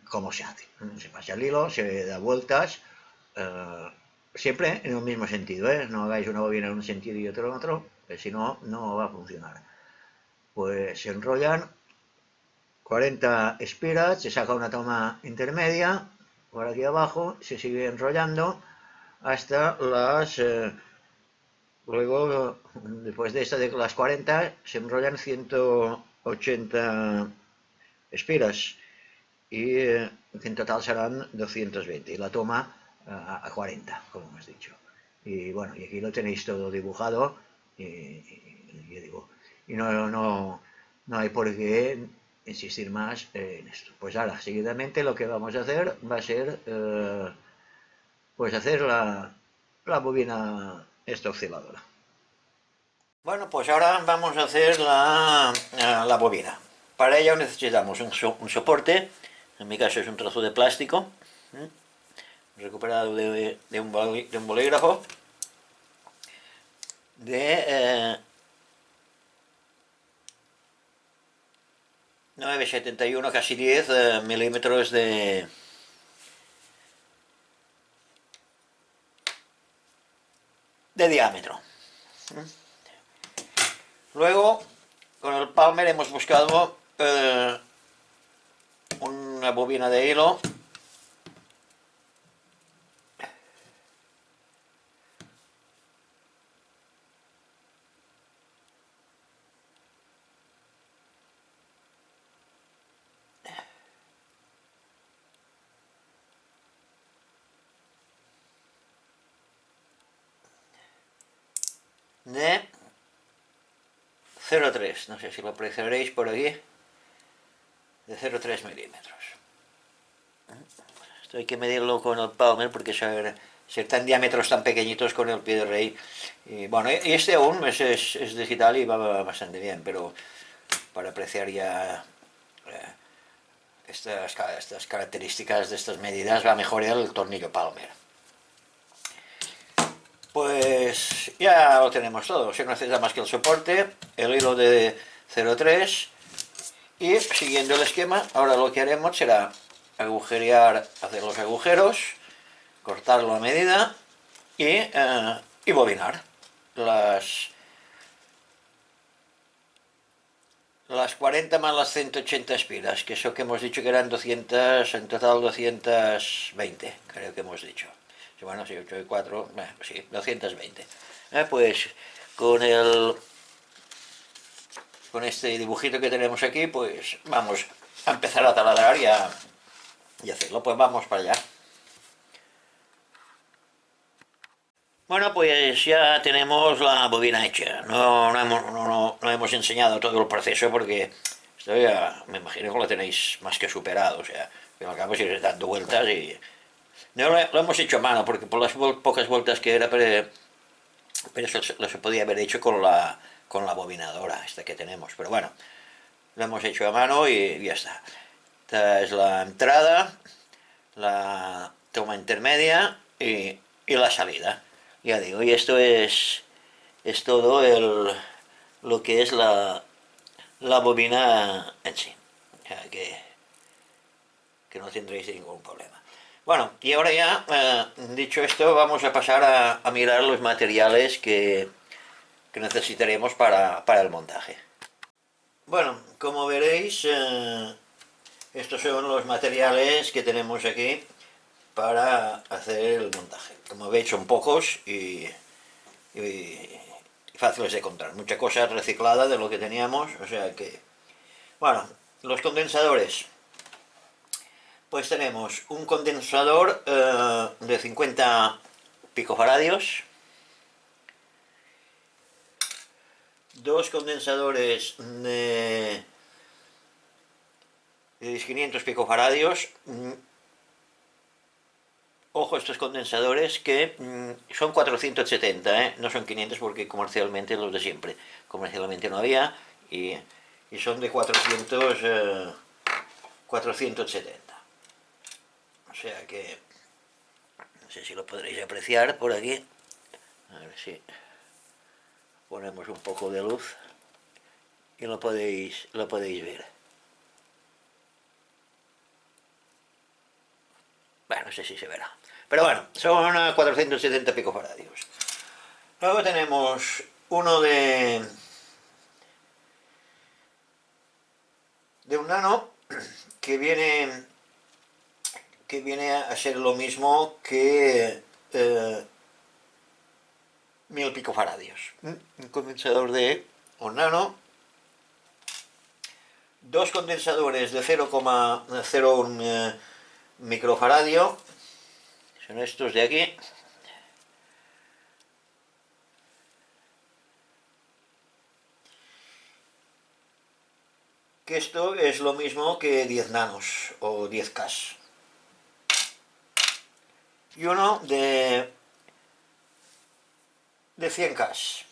cómo se hace. Se pasa el hilo, se da vueltas, siempre en el mismo sentido, ¿eh? No hagáis una bobina en un sentido y otro en otro, que si no, no va a funcionar. Pues se enrollan 40 espiras, se saca una toma intermedia por aquí abajo, se sigue enrollando hasta las... luego, después de esta de las 40, se enrollan 180 espiras y en total serán 220 y la toma a 40, como hemos dicho. Y bueno, y aquí lo tenéis todo dibujado y digo, y no hay por qué insistir más en esto. Pues ahora, seguidamente lo que vamos a hacer va a ser pues hacer la bobina esta osciladora. Bueno, pues ahora vamos a hacer la bobina. Para ello necesitamos un soporte, en mi caso es un trozo de plástico, recuperado de un bolígrafo, de 9,71, casi 10 milímetros de diámetro. Luego, con el Palmer hemos buscado una bobina de hilo de 0,3, no sé si lo apreciaréis por aquí, de 0,3 milímetros. Esto hay que medirlo con el Palmer porque ser tan diámetros tan pequeñitos con el pie de rey. Y bueno, y este aún es digital y va bastante bien, pero para apreciar ya estas características de estas medidas va mejor el tornillo Palmer. Pues ya lo tenemos todo, se necesita más que el soporte, el hilo de 0,3 y siguiendo el esquema, ahora lo que haremos será agujerear, hacer los agujeros, cortarlo a medida y bobinar las 40 más las 180 espiras, que eso que hemos dicho que eran 200, en total 220, creo que hemos dicho. Bueno, si 8 y 4, sí, 220. Pues con este dibujito que tenemos aquí, pues vamos a empezar a taladrar y hacerlo. Pues vamos para allá. Bueno, pues ya tenemos la bobina hecha. No hemos enseñado todo el proceso porque esto ya me imagino que lo tenéis más que superado. O sea, que al cabo ir dando vueltas y... No lo hemos hecho a mano porque por las pocas vueltas que era, pero eso lo se podía haber hecho con la bobinadora esta que tenemos. Pero bueno, lo hemos hecho a mano y ya está. Esta es la entrada, la toma intermedia y la salida. Ya digo, y esto es todo lo que es la bobina en sí. O sea, que no tendréis ningún problema. Bueno, y ahora ya, dicho esto, vamos a pasar a mirar los materiales que necesitaremos para el montaje. Bueno, como veréis, estos son los materiales que tenemos aquí para hacer el montaje. Como veis son pocos y fáciles de encontrar. Mucha cosa reciclada de lo que teníamos, o sea que... Bueno, los condensadores. Pues tenemos un condensador de 50 picofaradios, dos condensadores de 500 picofaradios. Ojo, estos condensadores que son 470, no son 500 porque comercialmente los de siempre. Comercialmente no había y son de 470. O sea que no sé si lo podréis apreciar por aquí. A ver si ponemos un poco de luz y lo podéis ver. Bueno, no sé si se verá. Pero bueno, son 470 picofaradios. Luego tenemos uno de un nano que viene a ser lo mismo que 1000 picofaradios. Un condensador de un nano, dos condensadores de 0,01 microfaradio, son estos de aquí, que esto es lo mismo que 10 nanos o 10K. Y uno de 100K.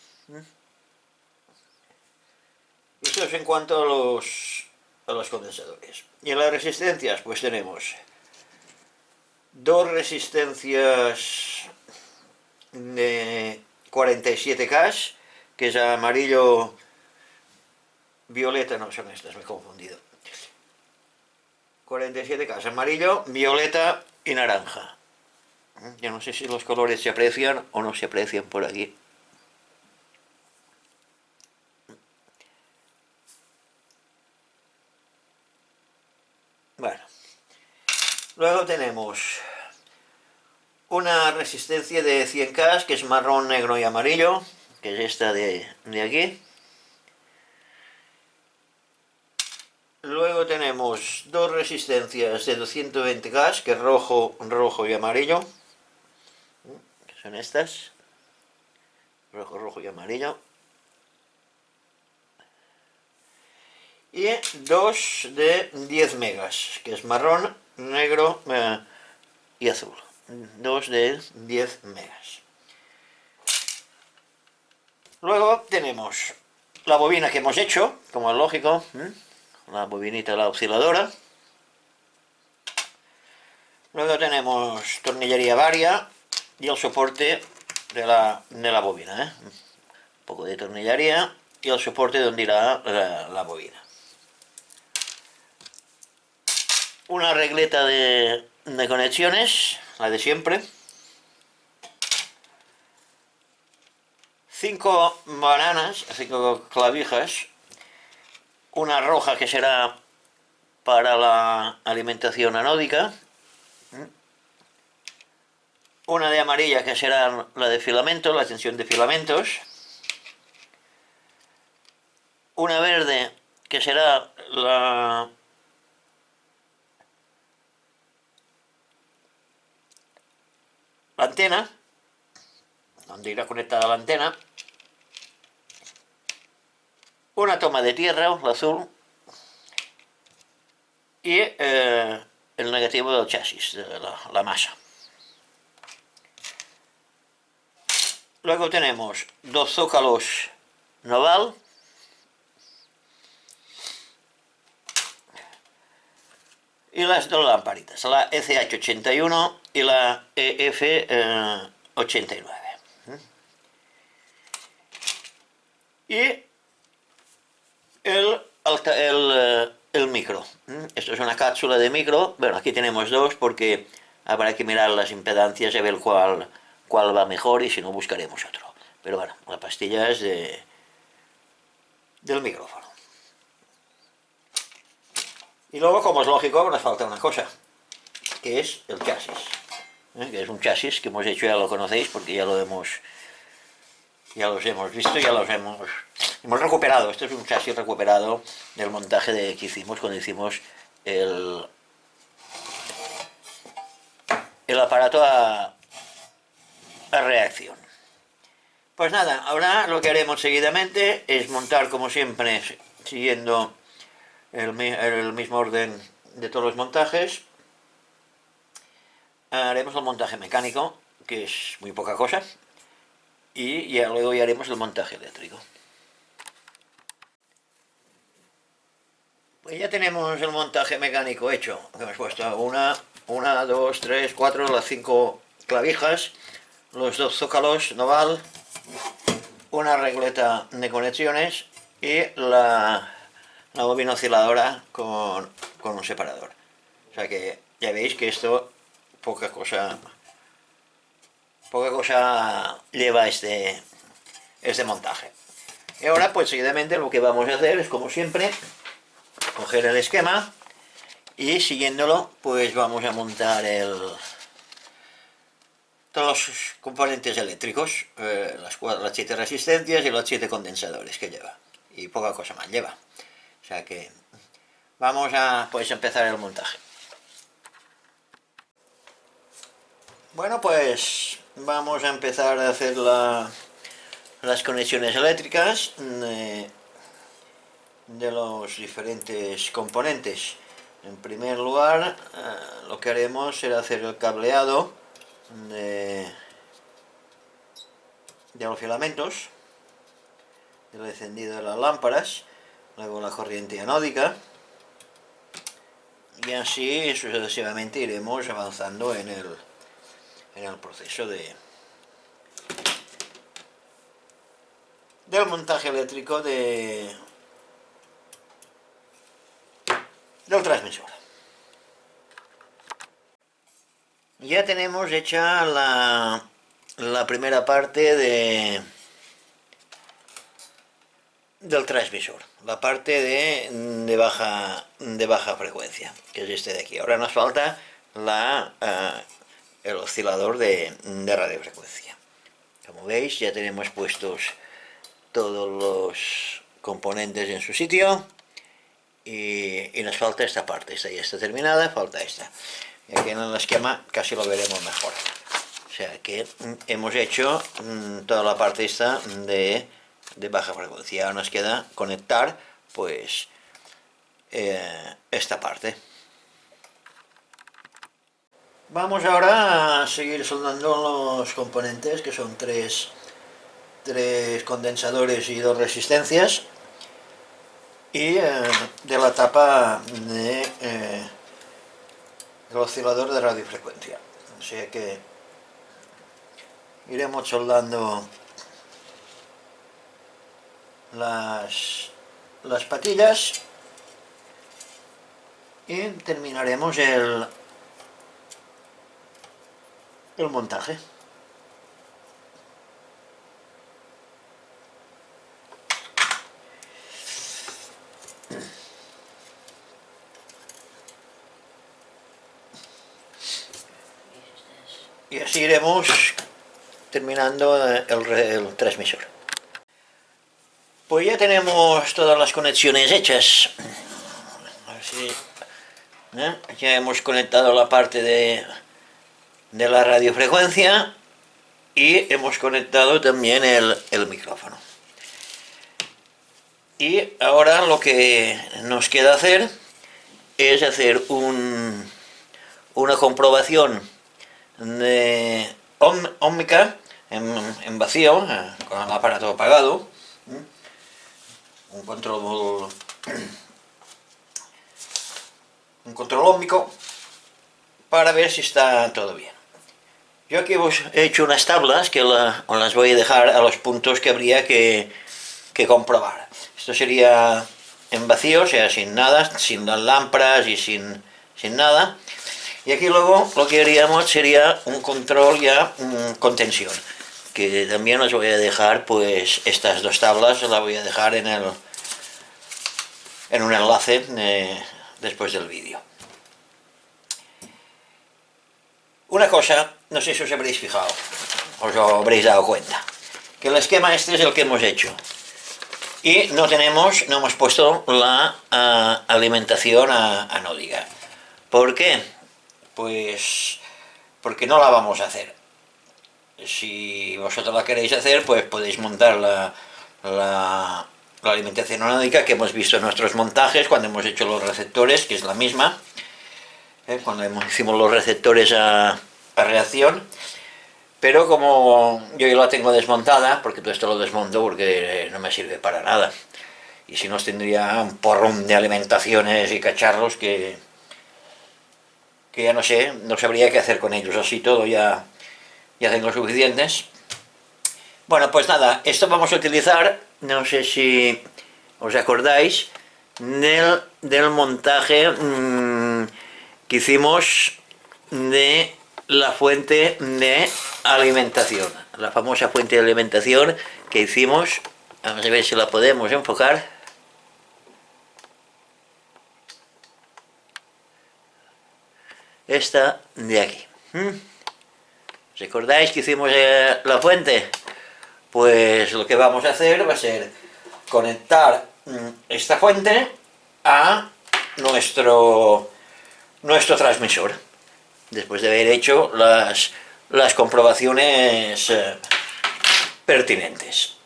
Esto es en cuanto a los condensadores. Y en las resistencias, pues tenemos dos resistencias de 47K, que es amarillo, violeta, no son estas, me he confundido. 47K, amarillo, violeta y naranja. Yo no sé si los colores se aprecian o no se aprecian por aquí. Bueno, luego tenemos una resistencia de 100K, que es marrón, negro y amarillo, que es esta de aquí. Luego tenemos dos resistencias de 220K, que es rojo, rojo y amarillo, que son estas, rojo, rojo y amarillo. Y dos de 10 megas, que es marrón, negro y azul. Dos de 10 megas. Luego tenemos la bobina que hemos hecho, como es lógico, la bobinita de la osciladora. Luego tenemos tornillería varia y el soporte de la bobina. Un poco de tornillería y el soporte donde irá la bobina. Una regleta de conexiones, la de siempre. 5 bananas, 5 clavijas. Una roja que será para la alimentación anódica. Una de amarilla que será la de filamentos, la tensión de filamentos. Una verde que será la antena, donde irá conectada la antena. Una toma de tierra, la azul, y el negativo del chasis, de la masa. Luego tenemos dos zócalos Noval, y las dos lamparitas, la ECH81 y la EF89. Y el micro. Esto es una cápsula de micro. Bueno, aquí tenemos dos porque habrá que mirar las impedancias y ver cuál va mejor, y si no buscaremos otro. Pero bueno, la pastilla es del micrófono. Y luego, como es lógico, nos falta una cosa, que es el chasis. Que es un chasis que hemos hecho, ya lo conocéis, porque ya los hemos visto, ya los hemos recuperado. Este es un chasis recuperado del montaje que hicimos cuando hicimos el el aparato a reacción. Pues nada, ahora lo que haremos seguidamente es montar, como siempre, siguiendo el mismo orden de todos los montajes. Haremos el montaje mecánico, que es muy poca cosa, y ya luego ya haremos el montaje eléctrico. Pues ya tenemos el montaje mecánico hecho. Hemos puesto una, dos, tres, cuatro, las 5 clavijas, los 2 zócalos noval, una regleta de conexiones y la bobina osciladora con un separador. O sea que ya veis que esto poca cosa lleva este montaje. Y ahora pues seguidamente lo que vamos a hacer es, como siempre, coger el esquema y siguiéndolo pues vamos a montar todos los componentes eléctricos, las 7 resistencias y los 7 condensadores que lleva, y poca cosa más lleva. O sea que vamos a pues empezar el montaje. Bueno, pues vamos a empezar a hacer las conexiones eléctricas de los diferentes componentes. En primer lugar, lo que haremos será hacer el cableado de los filamentos, el encendido de las lámparas, luego la corriente anódica, y así sucesivamente iremos avanzando en el proceso del montaje eléctrico del transmisor. Ya tenemos hecha la primera parte del transmisor, la parte de baja frecuencia, que es este de aquí. Ahora nos falta el oscilador de radiofrecuencia. Como veis, ya tenemos puestos todos los componentes en su sitio y nos falta esta parte. Esta ya está terminada, falta esta. Y aquí en el esquema casi lo veremos mejor. O sea que hemos hecho toda la parte esta de baja frecuencia. Ahora nos queda conectar pues esta parte. Vamos ahora a seguir soldando los componentes, que son tres condensadores y 2 resistencias, y de la tapa del oscilador de radiofrecuencia. O sea que iremos soldando las patillas y terminaremos el montaje. Y así iremos terminando el transmisor. Pues ya tenemos todas las conexiones hechas. Así, ya hemos conectado la parte de la radiofrecuencia y hemos conectado también el micrófono. Y ahora lo que nos queda hacer es hacer una comprobación óhmica en vacío, con el aparato apagado, un control óhmico, para ver si está todo bien. Yo aquí os he hecho unas tablas que os las voy a dejar a los puntos que habría que comprobar. Esto sería en vacío, o sea, sin nada, sin las lámparas y sin nada. Y aquí luego lo que haríamos sería un control ya con tensión, que también os voy a dejar, pues estas 2 tablas las voy a dejar en un enlace después del vídeo. Una cosa, no sé si os habréis fijado, os habréis dado cuenta, que el esquema este es el que hemos hecho. Y no hemos puesto la alimentación anódica. ¿Por qué? Pues porque no la vamos a hacer. Si vosotros la queréis hacer, pues podéis montar la alimentación aeróbica que hemos visto en nuestros montajes cuando hemos hecho los receptores, que es la misma, cuando hicimos los receptores a reacción. Pero como yo ya la tengo desmontada, porque todo esto lo desmonto porque no me sirve para nada, y si no tendría un porrón de alimentaciones y cacharros que ya no sé, no sabría qué hacer con ellos. Así todo ya tengo suficientes. Bueno, pues nada, esto vamos a utilizar, no sé si os acordáis, del montaje que hicimos de la fuente de alimentación, la famosa fuente de alimentación que hicimos. Vamos a ver si la podemos enfocar. Esta de aquí. ¿Recordáis que hicimos la fuente? Pues lo que vamos a hacer va a ser conectar esta fuente a nuestro transmisor, después de haber hecho las comprobaciones pertinentes.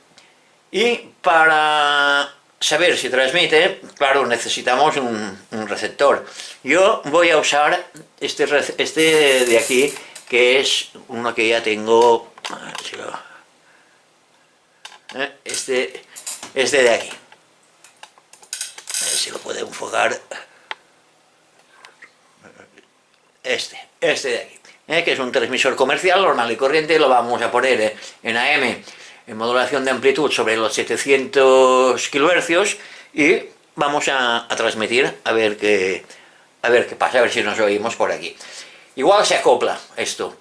Y para saber si transmite, claro, necesitamos un receptor. Yo voy a usar este de aquí, que es uno que ya tengo. Este de aquí. A ver si lo puedo enfocar. Este de aquí. Que es un transmisor comercial normal y corriente. Lo vamos a poner en AM, en modulación de amplitud sobre los 700 kHz, y vamos a transmitir a ver qué pasa, a ver si nos oímos por aquí. Igual se acopla esto.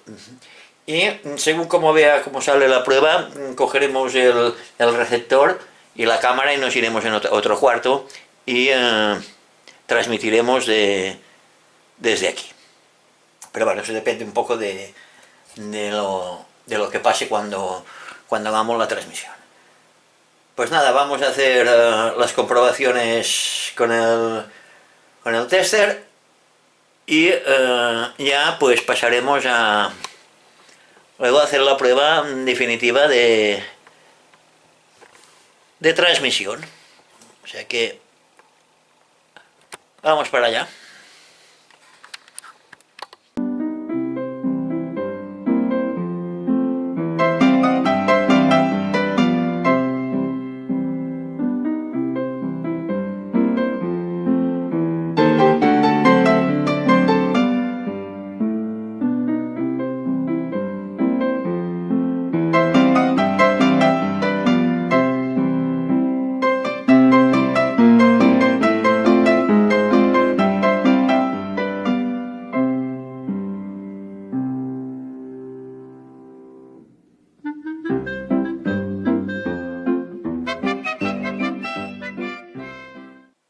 Y según como vea cómo sale la prueba, cogeremos el receptor y la cámara y nos iremos en otro cuarto y transmitiremos desde aquí. Pero bueno, eso depende un poco de lo que pase cuando hagamos la transmisión. Pues nada, vamos a hacer las comprobaciones con el tester y ya pues pasaremos a luego hacer la prueba definitiva de transmisión. O sea que vamos para allá.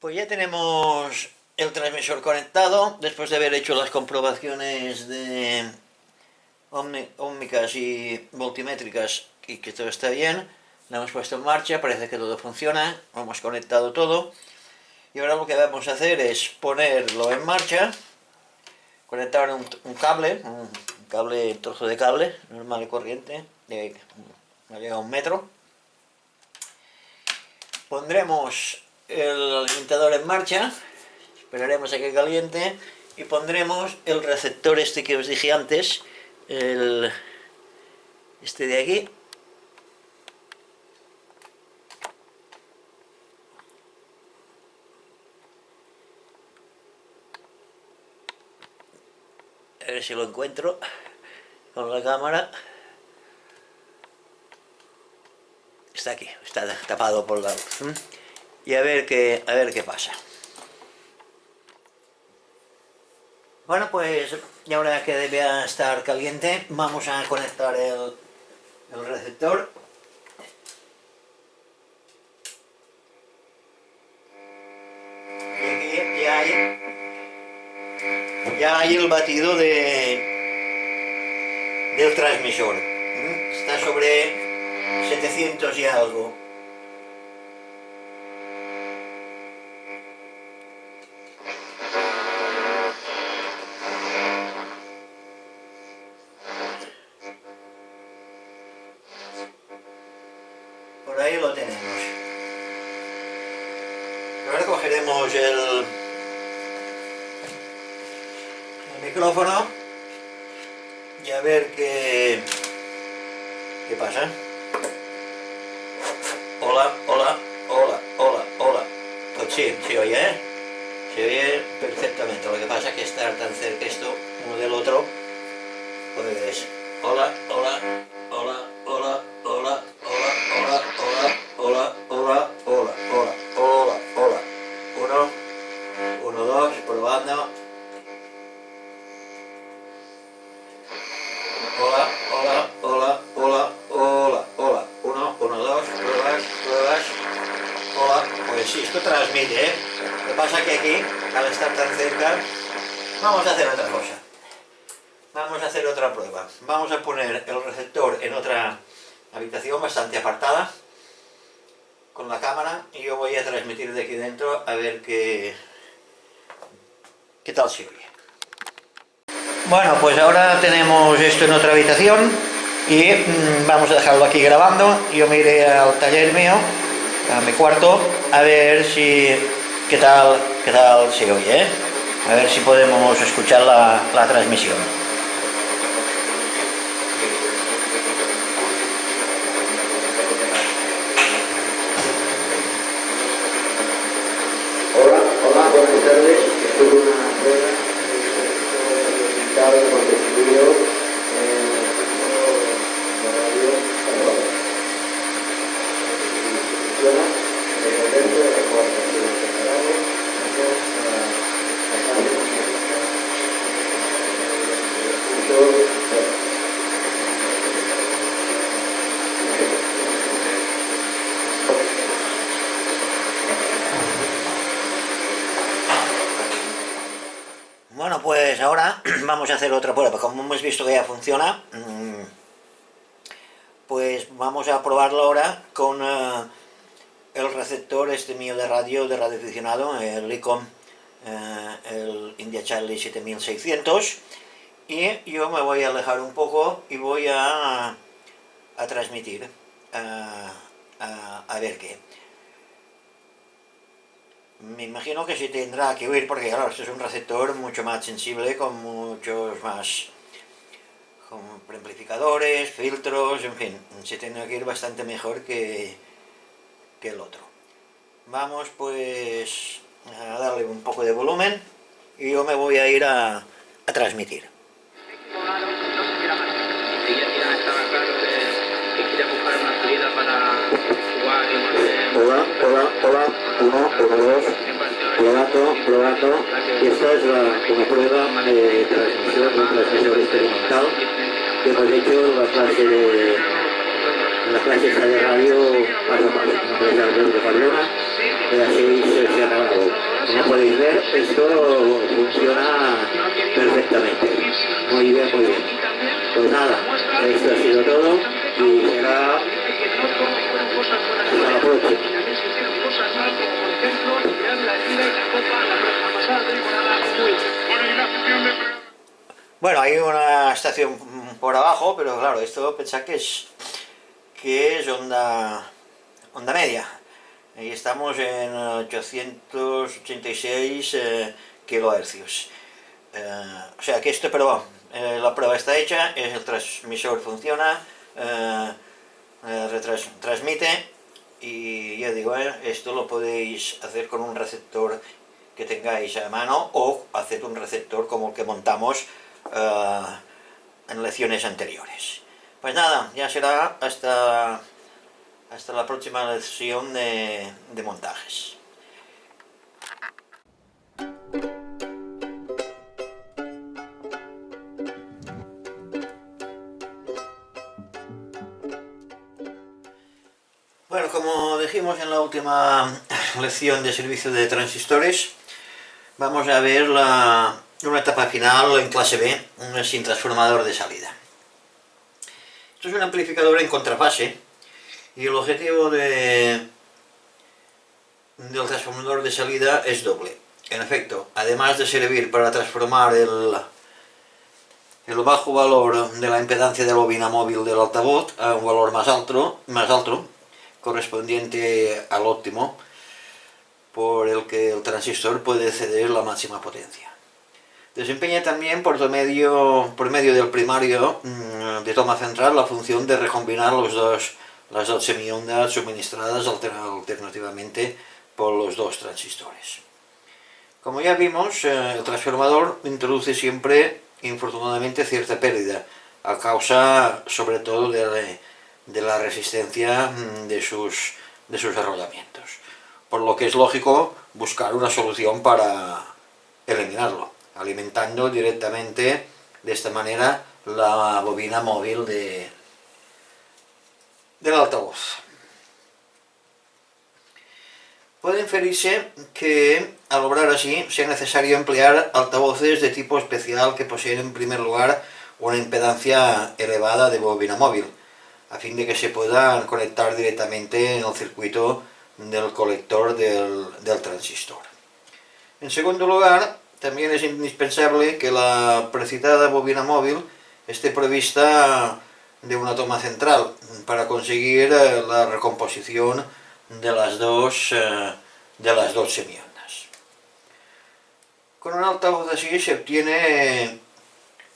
Pues ya tenemos el transmisor conectado, después de haber hecho las comprobaciones de ómicas y voltimétricas y que todo está bien. La hemos puesto en marcha, parece que todo funciona, hemos conectado todo. Y ahora lo que vamos a hacer es ponerlo en marcha, conectar un cable, un trozo de cable normal y corriente, no llega a 1 metro. Pondremos el alimentador en marcha, esperaremos a que caliente y pondremos el receptor este que os dije antes, este de aquí. A ver si lo encuentro con la cámara. Está aquí, está tapado por la luz. Y a ver qué pasa. Bueno, pues y ahora que debe estar caliente, vamos a conectar el receptor. Y aquí ya hay el batido del transmisor. Está sobre 700 y algo. tenemos. Ahora cogeremos el micrófono y a ver qué pasa. Hola, hola, hola, hola, hola. Pues sí, se oye, ¿eh? Se oye perfectamente. Lo que pasa es que estar tan cerca esto uno del otro, pues hola, hola, hola, hola, hola, hola, hola, hola, hola, hola, hola, hola, hola. Uno, dos, probando. Hola, hola, hola, hola, hola, hola. Uno, dos, pruebas. Hola, pues sí, esto transmite, ¿eh? Lo que pasa es que aquí, al estar tan cerca, vamos a hacer otra cosa. Vamos a hacer otra prueba. Vamos a poner el receptor en otra habitación bastante apartada, con la cámara, y yo voy a transmitir de aquí dentro a ver qué tal se oye. Bueno, pues ahora tenemos esto en otra habitación y vamos a dejarlo aquí grabando. Yo me iré al taller mío, a mi cuarto, a ver si qué tal se oye, ¿eh? A ver si podemos escuchar la transmisión. Hola, hola, buenas tardes. Esto es una prueba de estudio la radio funciona el momento de la cuarta separado Bueno, pues ahora vamos a hacer otra prueba. Como hemos visto que ya funciona, pues vamos a probarlo ahora con el receptor este mío de radio aficionado, el ICOM, el India Charlie 7600, y yo me voy a alejar un poco y voy a transmitir, a ver qué. Me imagino que sí tendrá que oír, porque claro, este es un receptor mucho más sensible, con muchos más con preamplificadores, filtros, en fin, se tiene que ir bastante mejor que el otro. Vamos pues a darle un poco de volumen y yo me voy a ir a transmitir. Hola, hola, hola, uno, dos, probando, y esta es una prueba de transmisión de un transmisor experimental que hemos hecho en la clase esta de radio paso a paso, no es de Barcelona, y así se ha grabado. Como podéis ver, esto funciona perfectamente. Muy bien, muy bien. Pues nada, esto ha sido todo y será hasta la próxima. Bueno, hay una estación por abajo, pero claro, esto pensad que es onda media. Y estamos en 886 kilohercios. O sea que esto, pero la prueba está hecha, el transmisor funciona, transmite, y ya digo, esto lo podéis hacer con un receptor que tengáis a mano o hacer un receptor como el que montamos en lecciones anteriores. Pues nada, ya será hasta la próxima lección de montajes. Bueno, como dijimos en la última lección de servicio de transistores, vamos a ver una etapa final en clase B, sin transformador de salida. Esto es un amplificador en contrafase y el objetivo del transformador de salida es doble. En efecto, además de servir para transformar el bajo valor de la impedancia de la bobina móvil del altavoz a un valor más alto, correspondiente al óptimo, por el que el transistor puede ceder la máxima potencia. Desempeña también por medio del primario de toma central la función de recombinar las dos semiondas suministradas alternativamente por los dos transistores. Como ya vimos, el transformador introduce siempre, infortunadamente, cierta pérdida, a causa sobre todo de la resistencia de sus arrollamientos, por lo que es lógico buscar una solución para eliminarlo, alimentando directamente de esta manera la bobina móvil del altavoz. Puede inferirse que, al obrar así, sea necesario emplear altavoces de tipo especial que poseen en primer lugar una impedancia elevada de bobina móvil, a fin de que se puedan conectar directamente en el circuito del colector del transistor. En segundo lugar, también es indispensable que la precitada bobina móvil esté provista de una toma central para conseguir la recomposición de las dos semiondas. Con un altavoz así se obtiene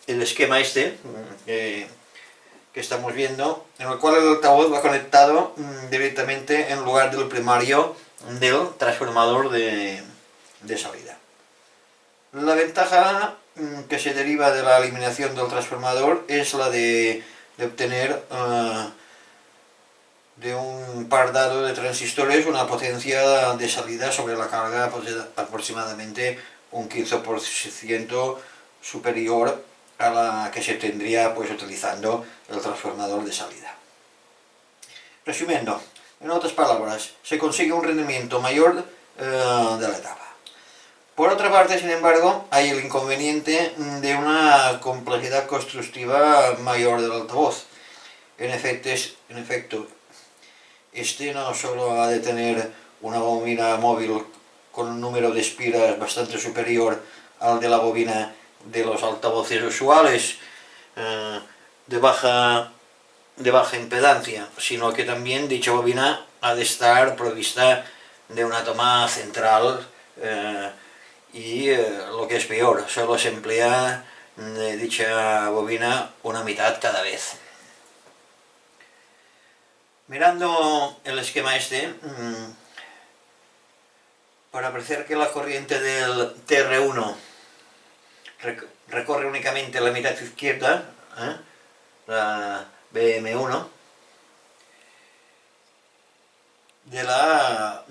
el esquema este que estamos viendo, en el cual el altavoz va conectado directamente en lugar del primario del transformador de salida. La ventaja que se deriva de la eliminación del transformador es la de obtener de un par dado de transistores una potencia de salida sobre la carga aproximadamente un 15% superior a la que se tendría utilizando el transformador de salida. Resumiendo, en otras palabras, se consigue un rendimiento mayor de la etapa. Por otra parte, sin embargo, hay el inconveniente de una complejidad constructiva mayor del altavoz. En efecto, este no solo ha de tener una bobina móvil con un número de espiras bastante superior al de la bobina de los altavoces usuales de baja impedancia, sino que también dicha bobina ha de estar provista de una toma central y lo que es peor, solo se emplea de dicha bobina una mitad cada vez. Mirando el esquema este, para apreciar que la corriente del TR1 recorre únicamente la mitad izquierda, la BM1, de la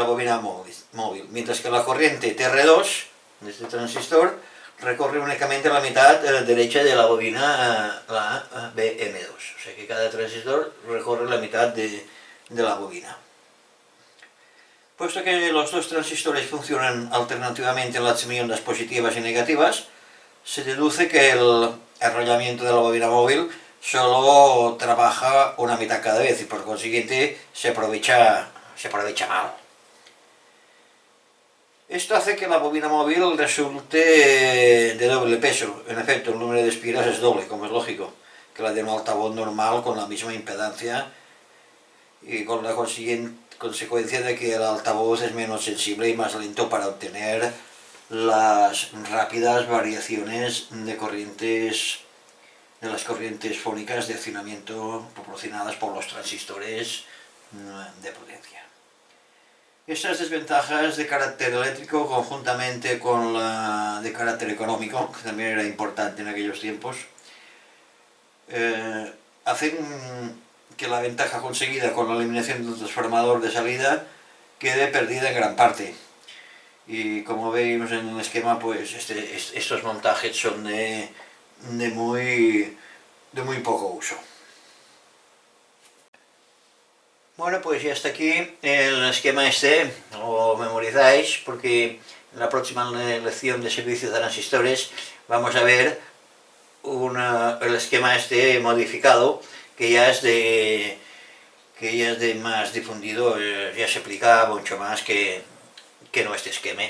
bobina móvil, mientras que la corriente TR2 de este transistor recorre únicamente la mitad derecha de la bobina, la BM2, o sea que cada transistor recorre la mitad de la bobina. Puesto que los dos transistores funcionan alternativamente en las semiondas positivas y negativas, se deduce que el enrollamiento de la bobina móvil solo trabaja una mitad cada vez y por consiguiente se aprovecha mal. Esto hace que la bobina móvil resulte de doble peso. En efecto, el número de espiras es doble, como es lógico, que la de un altavoz normal con la misma impedancia y con la consecuencia de que el altavoz es menos sensible y más lento para obtener las rápidas variaciones de las corrientes fónicas de accionamiento proporcionadas por los transistores de potencia. Estas desventajas de carácter eléctrico, conjuntamente con la de carácter económico, que también era importante en aquellos tiempos, hacen que la ventaja conseguida con la eliminación del transformador de salida quede perdida en gran parte. Y como veis en el esquema, pues estos montajes son de muy poco uso. Bueno, pues ya está aquí el esquema este, lo memorizáis porque en la próxima lección de servicio de transistores vamos a ver el esquema este modificado que ya es de más difundido, ya se aplica mucho más que no este esquema.